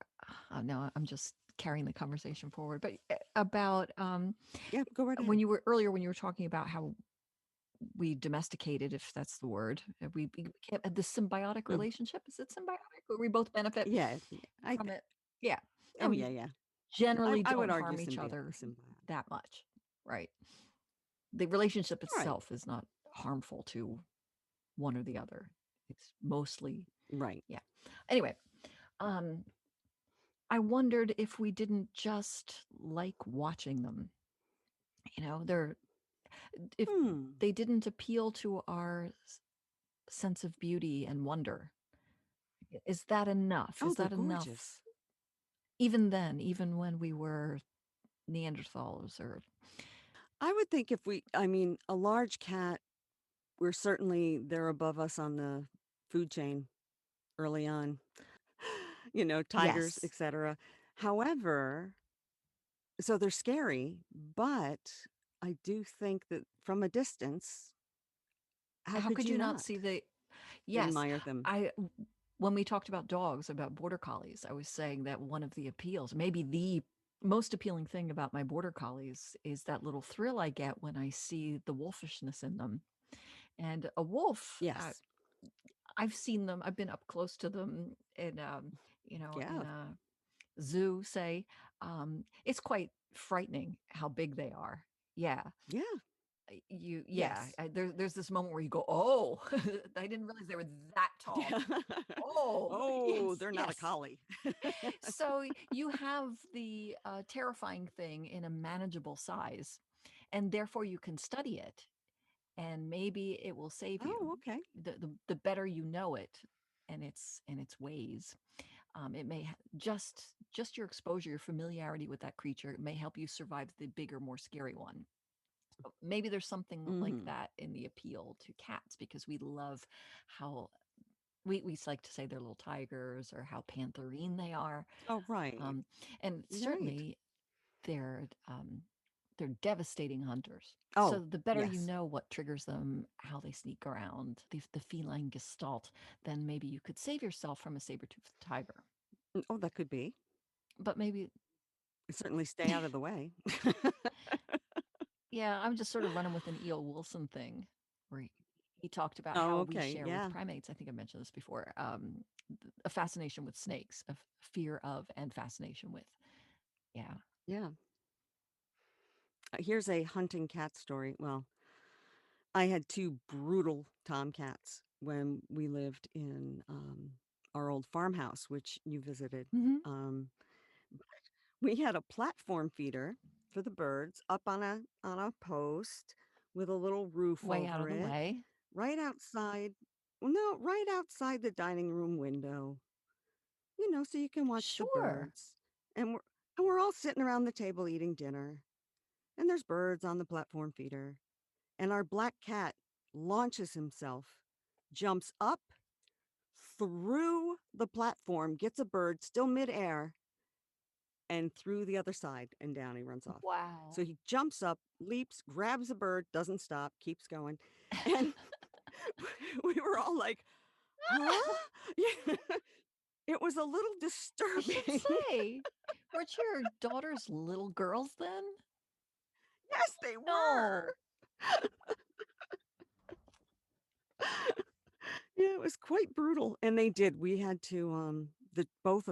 no, I'm just carrying the conversation forward, but about Yeah, go right when ahead. you were earlier when you were talking about how we domesticated, if that's the word, we the symbiotic Mm. relationship. Is it symbiotic? Where we both benefit Yeah, I from think. it? Yeah. Oh, And yeah, we yeah. generally I would don't argue harm each other symbiotic. that much, right? The relationship Right. itself is not harmful to one or the other. It's mostly, Right. yeah. Anyway, um, I wondered if we didn't just like watching them. They're if Hmm. they didn't appeal to our sense of beauty and wonder. Is that enough? Oh, Is they're that enough? gorgeous. Even then, even when we were Neanderthals or I would think a large cat, they're above us on the food chain early on. tigers, Yes. etc. However, so they're scary, but I do think that from a distance, how How could could you you not see not the Yes, admire them? I when we talked about dogs, about border collies, I was saying that one of the appeals, maybe the most appealing thing about my border collies is that little thrill I get when I see the wolfishness in them. And a wolf, Yes. I've seen them, I've been up close to them in, in Yeah. a zoo, say. It's quite frightening how big they are. Yeah. Yeah. Yes. There's this moment where you go, "Oh, I didn't realize they were that tall." Yeah. Oh, Oh, yes, they're not a yes. collie. So you have the terrifying thing in a manageable size, and therefore you can study it, and maybe it will save you. Oh, okay. The better you know it and its ways, it may just your exposure, your familiarity with that creature may help you survive the bigger, more scary one. Maybe there's something like Mhm. that in the appeal to cats because we love how we like to say they're little tigers or how pantherine they are. Oh, right. Um, and Right. certainly they're they're devastating hunters. So Oh, the better you yes. know what triggers them, how they sneak around, the feline gestalt, then maybe you could save yourself from a saber-toothed tiger. Oh, that could be. But maybe, Certainly stay out of the way. yeah, I'm just sort of running with an E.O. Wilson thing where he talked about Oh, how we okay. share with Yeah. primates. I think I mentioned this before. A fascination with snakes, a fear of and fascination with. Yeah. Yeah. Here's a hunting cat story. Well, I had two brutal tomcats when we lived in our old farmhouse, which you visited. Hmm. Um, we had a platform feeder for the birds up on a post with a little roof Way out over of the it, way. right outside. Well, no, right outside the dining room window. So you can watch the Sure. birds. And we're all sitting around the table eating dinner, and there's birds on the platform feeder. And our black cat launches himself, jumps up through the platform, gets a bird still midair, and through the other side and down he runs off. So Wow. he jumps up, leaps, grabs a bird, doesn't stop, keeps going. And we were all like, huh? Yeah. It was a little I should disturbing. say, weren't your daughters little girls then? Yes, they were. No. Yeah, it was quite brutal. And they did. We had to the both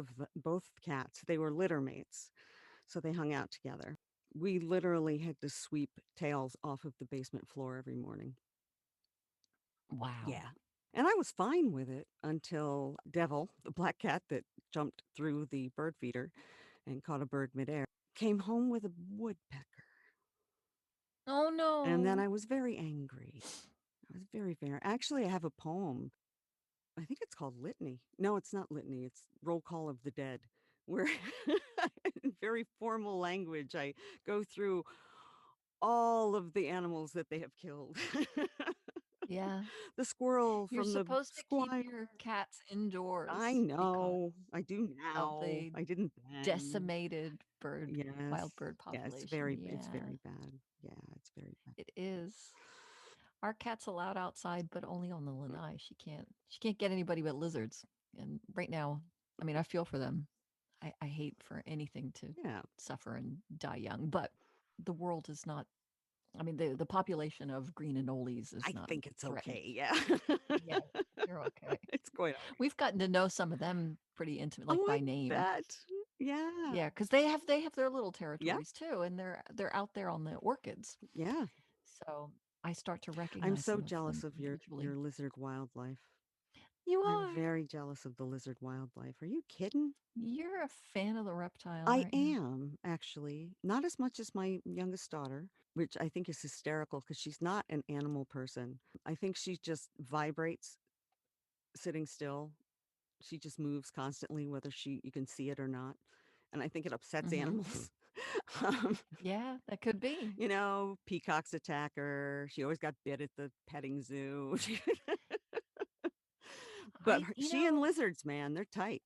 cats, they were litter mates. So they hung out together. We literally had to sweep tails off of the basement floor every morning. Wow. Yeah. And I was fine with it until Devil, the black cat that jumped through the bird feeder and caught a bird midair, came home with a woodpecker. Oh And then no. I was very angry. I was very, very actually I have a poem. I think it's called Litany. No, it's not Litany. It's Roll Call of the Dead, where in very formal language I go through all of the animals that they have killed. Yeah. The squirrel You're from the supposed to keep squire. your cats I indoors because know. I do of now. the I didn't then. decimated Yes. wild bird Yeah, population. it's Yeah, very bad. Yeah, it's very bad. it is. Our cat's allowed outside, but only on the lanai. She can't get anybody but lizards. And right now, I mean, I feel for them. I hate for anything to Yeah, suffer and die young, but the world is not, I mean, the population of green anoles is I not think it's threatened. okay. Yeah. Yeah, you're okay. It's quite all right. We've gotten to know some of them pretty intimate, like Oh, I by name. bet. Yeah. Yeah, because they have their little Yeah. territories too, and they're out there on the orchids. Yeah. So I start to I'm recognize so some of jealous them of individually. your lizard wildlife. You I'm are. very jealous of the lizard wildlife. Are you kidding? You're a fan of the reptile, I aren't you? am actually not as much as my youngest daughter, which I think is hysterical because she's not an animal person. I think she just vibrates sitting still. She just moves constantly, whether you can see it or not. And I think it upsets Mhm. animals. um, Yeah, that could be. peacocks attack her. She always got bit at the petting zoo. But I you she and know, lizards, man, they're tight.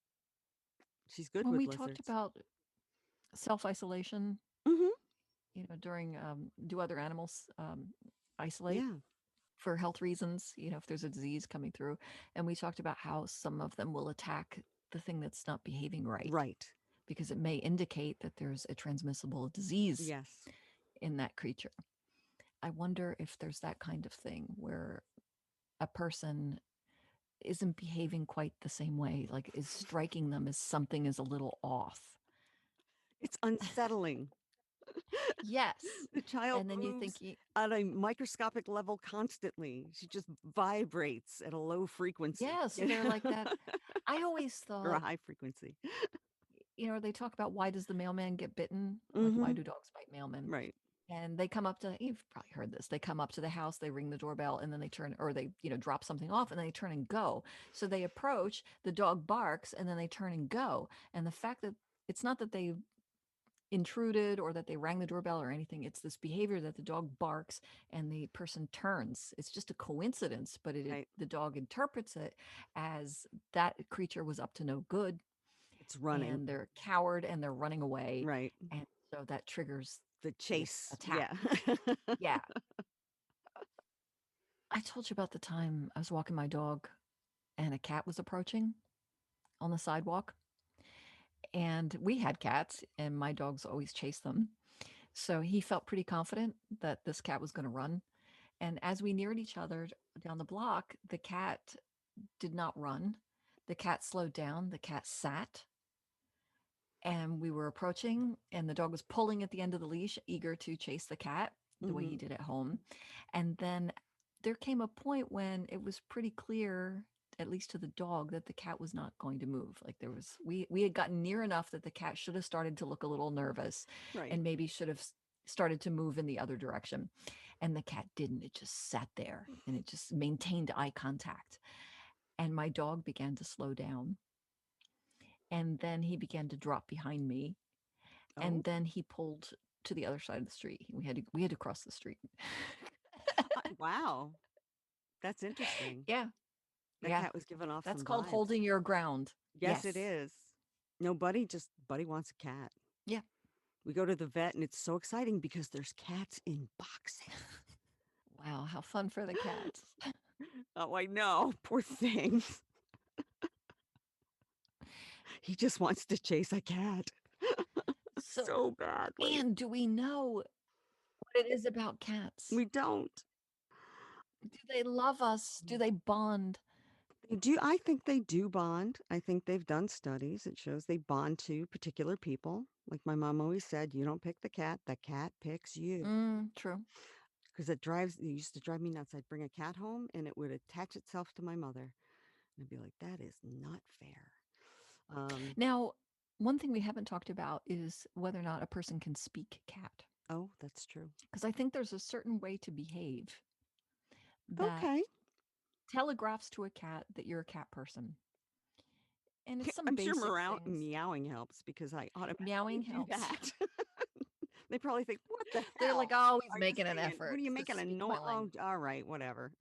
She's good When with we talked lizards. about self-isolation, Hmm. during do other animals isolate Yeah. for health reasons, if there's a disease coming through, and we talked about how some of them will attack the thing that's not behaving right Right. because it may indicate that there's a transmissible disease Yes. in that creature. I wonder if there's that kind of thing where a person isn't behaving quite the same way, like is striking them as something is a little off. It's unsettling. Yes. The child And then you think, moves at a microscopic level constantly. She just vibrates at a low frequency. yeah, so they're like that. I always Or a thought, high frequency. they talk about why does the mailman get bitten? Like, why Hmm. do dogs bite mailmen? Right. And they come up to, you've probably heard this, they come up to the house, they ring the doorbell, and then they turn, or they, drop something off and then they turn and go. So they approach, the dog barks, and then they turn and go. And the fact that it's not that they intruded or that they rang the doorbell or anything, it's this behavior that the dog barks and the person turns. It's just a coincidence, but Right. the dog interprets it as that creature was up to no good It's running. and they're a coward and they're running away. Right. And so that triggers The this chase. attack. Yeah. Yeah. I told you about the time I was walking my dog and a cat was approaching on the sidewalk. And we had cats, and my dogs always chase them. So he felt pretty confident that this cat was going to run. And as we neared each other down the block, the cat did not run. The cat slowed down. The cat sat. And we were approaching, and the dog was pulling at the end of the leash, eager to chase the cat the way he Hmm. did at home. And then there came a point when it was pretty clear, at least to the dog, that the cat was not going to move. Like we had gotten near enough that the cat should have started to look a little nervous Right. and maybe should have started to move in the other direction. And the cat didn't. It just sat there and it just maintained eye contact. And my dog began to slow down. And then he began to drop behind me Oh, and then he pulled to the other side of the street. We had to cross the street. wow. That's interesting. Yeah, That yeah. cat was giving off That's some called vibes. holding your ground. Yes, it Yes. is. No, Buddy wants a cat. Yeah. We go to the vet and it's so exciting because there's cats in boxes. Wow, how fun for the cats. Oh, I know. Poor things. He just wants to chase a cat So, so badly. and do we know what it is about cats? We don't. Do they love us? Do they bond? They do. I think they do bond. I think they've done studies. It shows they bond to particular people. Like my mom always said, you don't pick the cat picks you. True. Because it used to drive me nuts. I'd bring a cat home and it would attach itself to my mother. And I'd be like, that is not fair. Um, Now, one thing we haven't talked about is whether or not a person can speak cat. oh, that's true. Because I think there's a certain way to behave that Okay. telegraphs to a cat that you're a cat person. And it's some I'm sure basic things. meowing helps because I automatically Meowing do helps. that. They probably think, what the They're like, hell "Oh, he's are you making an saying? What effort are you to making a speak noise? my Oh, language." all right, whatever.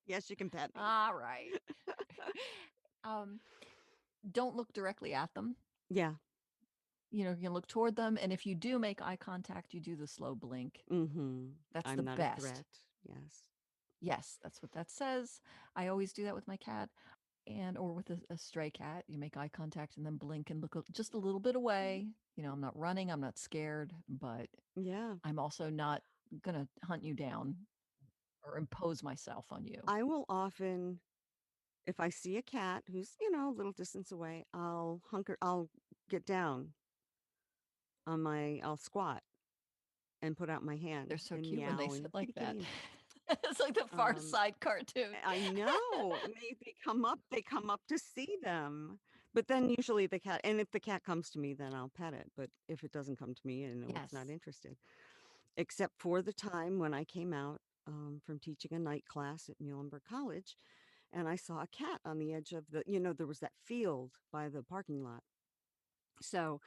Yes, you can pet me. All right. Um, don't look directly at them. Yeah. You can look toward them, and if you do make eye contact, you do the slow blink. Mm-hmm. That's the I'm not a best. threat. Yes. Yes, that's what that says. I always do that with my cat or with a stray cat. You make eye contact and then blink and look just a little bit away. I'm not running, I'm not scared, but Yeah. I'm also not gonna hunt you down or impose myself on you. I will often, if I see a cat who's, a little distance away, I'll get down I'll squat and put out my They're hand so and cute when they meow sit and like kitty kitty. that. And, It's like the Far um, Side cartoon. I know. And they come up to see them. But then usually and if the cat comes to me, then I'll pet it. But if it doesn't come to me and it's not Yes. interested, except for the time when I came out from teaching a night class at Muhlenberg College, and I saw a cat on the edge of there was that field by the parking lot. So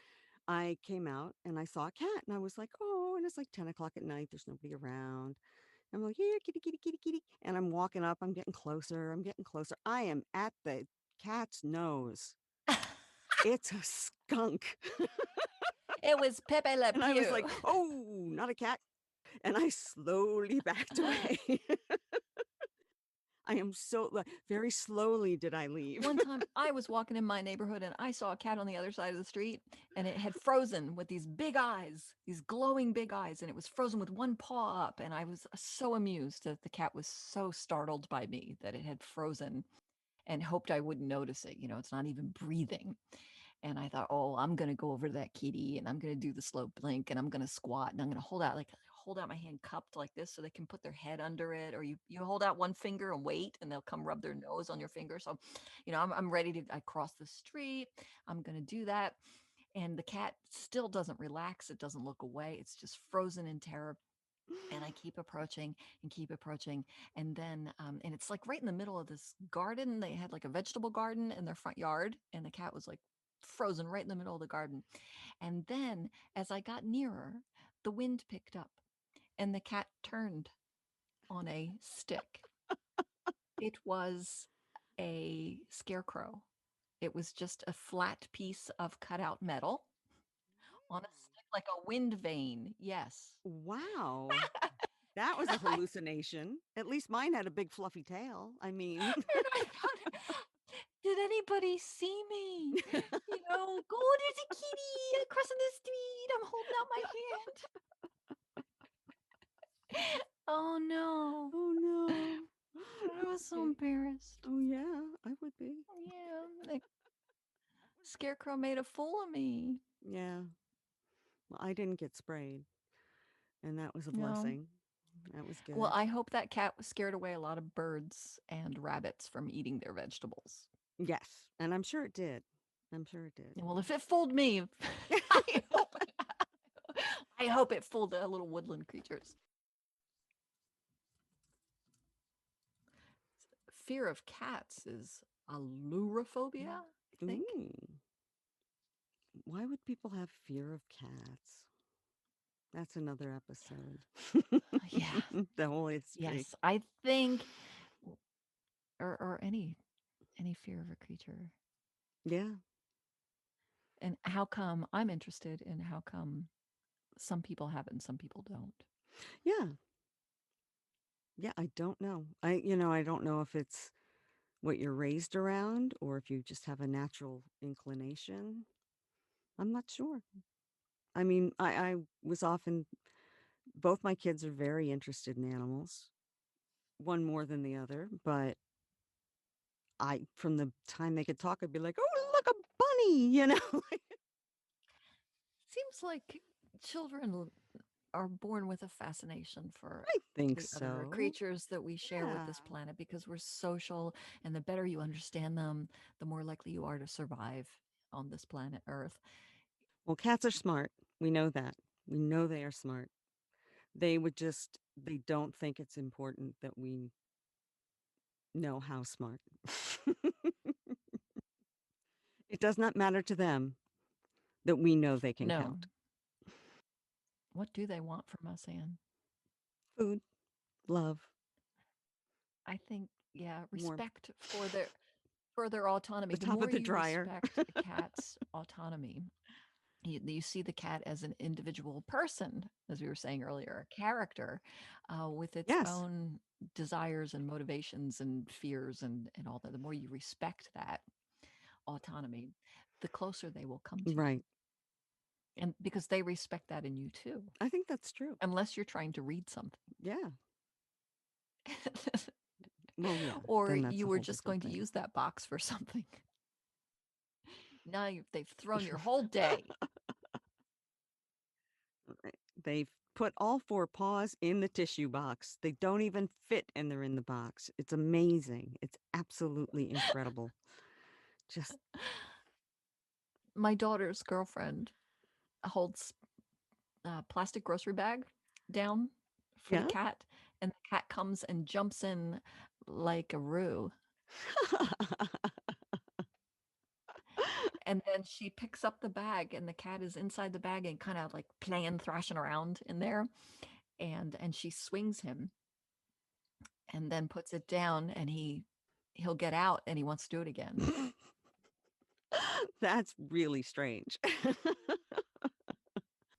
I came out and I saw a cat and I was like, oh, and it's like 10 o'clock at night. There's nobody around. I'm like, here, kitty, kitty, kitty, kitty. And I'm walking up. I'm getting closer. I'm getting closer. I am at the cat's nose. It's a skunk. It was Pepe Le And I was like, Pew. "Oh, not a cat." And I slowly backed away. I am so like, very slowly did I leave. One time I was walking in my neighborhood and I saw a cat on the other side of the street, and it had frozen with these big eyes, these glowing big eyes, and it was frozen with one paw up. And I was so amused that the cat was so startled by me that it had frozen and hoped I wouldn't notice it. It's not even breathing. And I thought, oh, I'm going to go over to that kitty and I'm going to do the slow blink and I'm going to squat and I'm going to hold out my hand cupped like this so they can put their head under it. Or you hold out one finger and wait and they'll come rub their nose on your finger. So, I'm ready I cross the street. I'm going to do that. And the cat still doesn't relax. It doesn't look away. It's just frozen in terror. And I keep approaching and keep approaching. And then, and it's like right in the middle of this garden. They had like a vegetable garden in their front yard. And the cat was like frozen right in the middle of the garden. And then as I got nearer, the wind picked up and the cat turned on a stick. It was a scarecrow. It was just a flat piece of cutout metal on a stick, like a wind vane. Yes. Wow. That was a hallucination. At least mine had a big fluffy tail. I mean, And I thought, did anybody see me? Go, there's a kitty crossing the street. I'm holding out my hand. Oh no. oh no. I was so Okay. embarrassed. Oh yeah, I would be. Yeah, the scarecrow made a fool of me. Yeah. Well, I didn't get sprayed, and that was a No. blessing. That was Well, good. I hope that cat scared away a lot of birds and rabbits from eating their vegetables. Yes, and I'm sure it did. I'm sure it did. Well, if it fooled me, I hope I hope it fooled the little woodland creatures. Fear of cats is allurophobia, I think. Ooh. Why would people have fear of cats? That's another episode. Yeah. The whole history. Yes, I think, or any fear of a creature. Yeah. And how come I'm interested in how come some people have it and some people don't? Yeah. Yeah, I don't know. I don't know if it's what you're raised around or if you just have a natural inclination. I'm not sure. I mean, I was often both my kids are very interested in animals, one more than the other, but I from the time they could talk, I'd be like, "Oh, look, a bunny," Seems like children are born with a fascination for I think the other so. creatures that we share with Yeah. this planet because we're social, and the better you understand them, the more likely you are to survive on this planet Earth. Well, cats are smart. We know that. We know they are smart. They don't think it's important that we know how smart. It does not matter to them that we know they can No. count. What do they want from us, Anne? Food, love, I think, yeah, warmth, respect for their autonomy. the The top more of the you dryer. respect a cat's autonomy, you see the cat as an individual person, as we were saying earlier, a character with its Yes, own desires and motivations and fears and all that. The more you respect that autonomy, the closer they will come to you. right. And because they respect that in you too, I think that's true. unless you're trying to read something. Yeah. Well, yeah, Or then that's you a were whole just different going to thing. use that box for something. Now they've thrown your whole day. Right. They've put all four paws in the tissue box. They don't even fit and they're in the box. It's amazing. It's absolutely incredible. Just, My daughter's girlfriend holds a plastic grocery bag down for the yeah. cat, and the cat comes and jumps in like a roo. And then she picks up the bag, and the cat is inside the bag and kind of like playing, thrashing around in there. And she swings him and then puts it down, and he'll get out and he wants to do it again. That's really strange.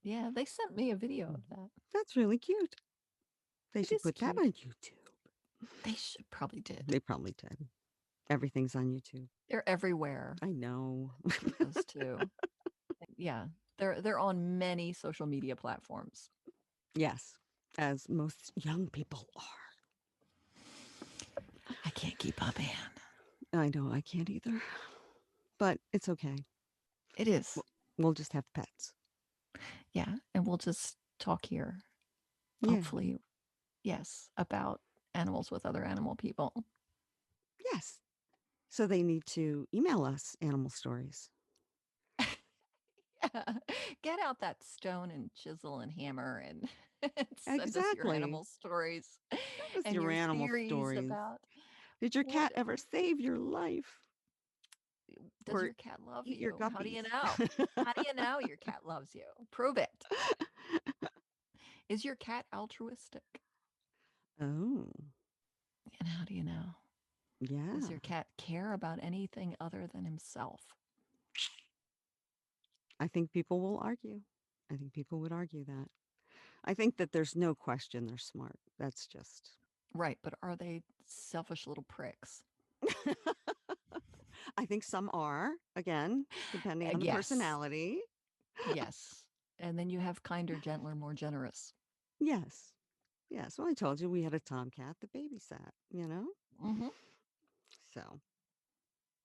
Yeah, they sent me a video of that. That's really cute. They It should is put that cute. on YouTube. They should probably did. They probably did. Everything's on YouTube. They're everywhere. I know. Those two. Yeah, they're on many social media platforms. Yes, as most young people are. I can't keep up, Anne. I know, I can't either. But it's okay. It is. We'll just have pets. Yeah, and we'll just talk here. Yeah. Hopefully, yes, about animals with other animal people. Yes. So they need to email us animal stories. Yeah. Get out that stone and chisel and hammer and send us your Exactly. animal stories Send us and your animal theories stories. about Did your cat what ever save your life? does Or your cat love eat your you? How do you guppies? know? How do you know your cat loves you? Prove it. Is your cat altruistic? Oh, And how do you know? yeah. Does your cat care about anything other than himself? I think people will argue. I think people would argue that. I think that there's no question they're smart. That's just Right, but are they selfish little pricks? I think some are, again, depending on the Yes. personality. Yes. And then you have kinder, gentler, more generous. Yes. Yes. Well, I told you we had a tomcat that babysat, you know? Mm-hmm. So,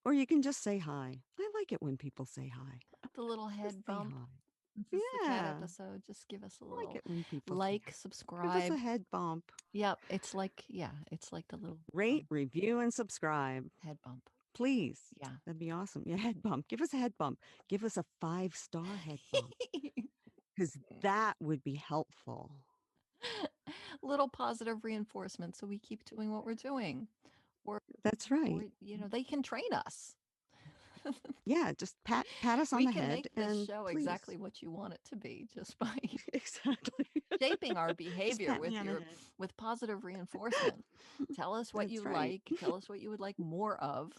or you can just say hi. I like it when people say hi. The little Just head say bump. hi. This is the cat Yeah. episode. Just give us a I like little it when people say like, hi. Give us subscribe. a head bump. Yep. It's like, yeah, it's like the little Rate, review, and subscribe. head bump. Please. Yeah. That'd be awesome. Yeah, head bump. Give us a head bump. Give us a 5-star head bump. Because that would be helpful. Little positive reinforcement so we keep doing what we're doing. That's right. Or, you know, they can train us. Yeah, just pat us on We the can head make this and show please. exactly what you want it to be just by Exactly. shaping our Just behavior pat me on the head. with positive reinforcement. Tell us what you That's right. like. Tell us what you would like more of.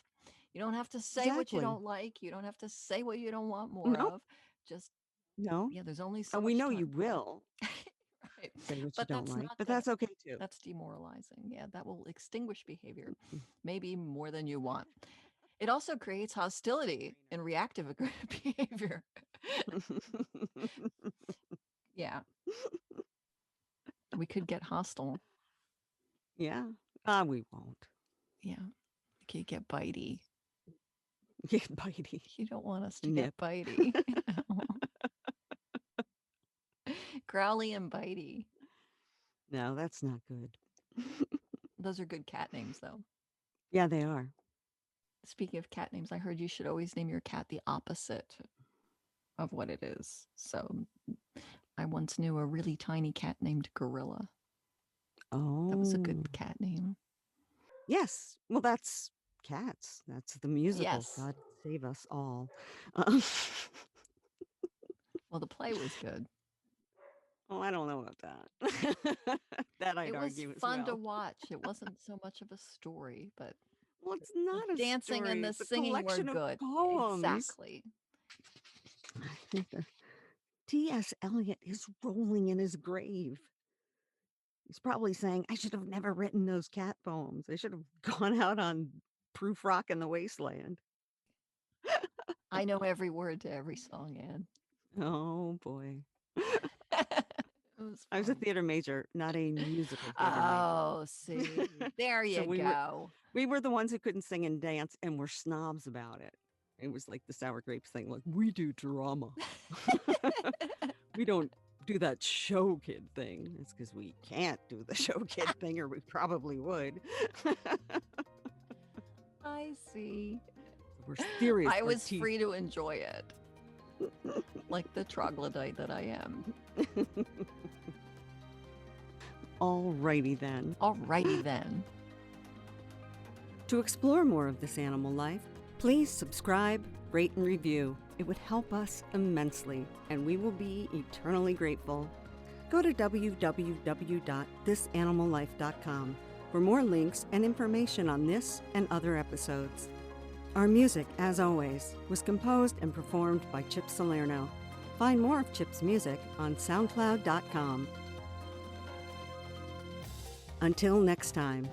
You don't have to say what you Exactly. don't like. You don't have to say what you don't want more Nope. of. Just No. yeah, there's only so And much we know time. you will Right. say what you But don't that's like, not but gonna that's okay too. that's demoralizing. Yeah, that will extinguish behavior, maybe more than you want. It also creates hostility and reactive behavior. Yeah. We could get hostile. Yeah. We won't. Yeah. We could get bitey. Get bitey. You don't want us to Nip. get bitey. Growly and bitey. No, that's not good. Those are good cat names, though. Yeah, they are. Speaking of cat names, I heard you should always name your cat the opposite of what it is. So I once knew a really tiny cat named Gorilla. Oh. That was a good cat name. Yes. Well, that's Cats. That's the musical. Yes. God save us all. Well, the play was good. Oh, I don't know about that. That I'd argue as well. It was fun to watch. It wasn't so much of a story, but well, it's not the a dancing story. and the It's a singing were collection of good. poems. Exactly. T.S. Eliot is rolling in his grave. He's probably saying, I should have never written those cat poems. I should have gone out on Proof Rock in the Wasteland. I know every word to every song, Anne. Oh, boy. I was a theater major, not a musical theater major. Oh, see. There you go. We were the ones who couldn't sing and dance and were snobs about it. It was like the sour grapes thing. Like, we do drama. We don't do that show kid thing. It's because we can't do the show kid thing, or we probably would. I see. We're serious. I was free to enjoy it. Like the troglodyte that I am. Alrighty then. Alrighty then. To explore more of this animal life, please subscribe, rate, and review. It would help us immensely, and we will be eternally grateful. Go to www.thisanimalife.com for more links and information on this and other episodes. Our music, as always, was composed and performed by Chip Salerno. Find more of Chip's music on SoundCloud.com. Until next time.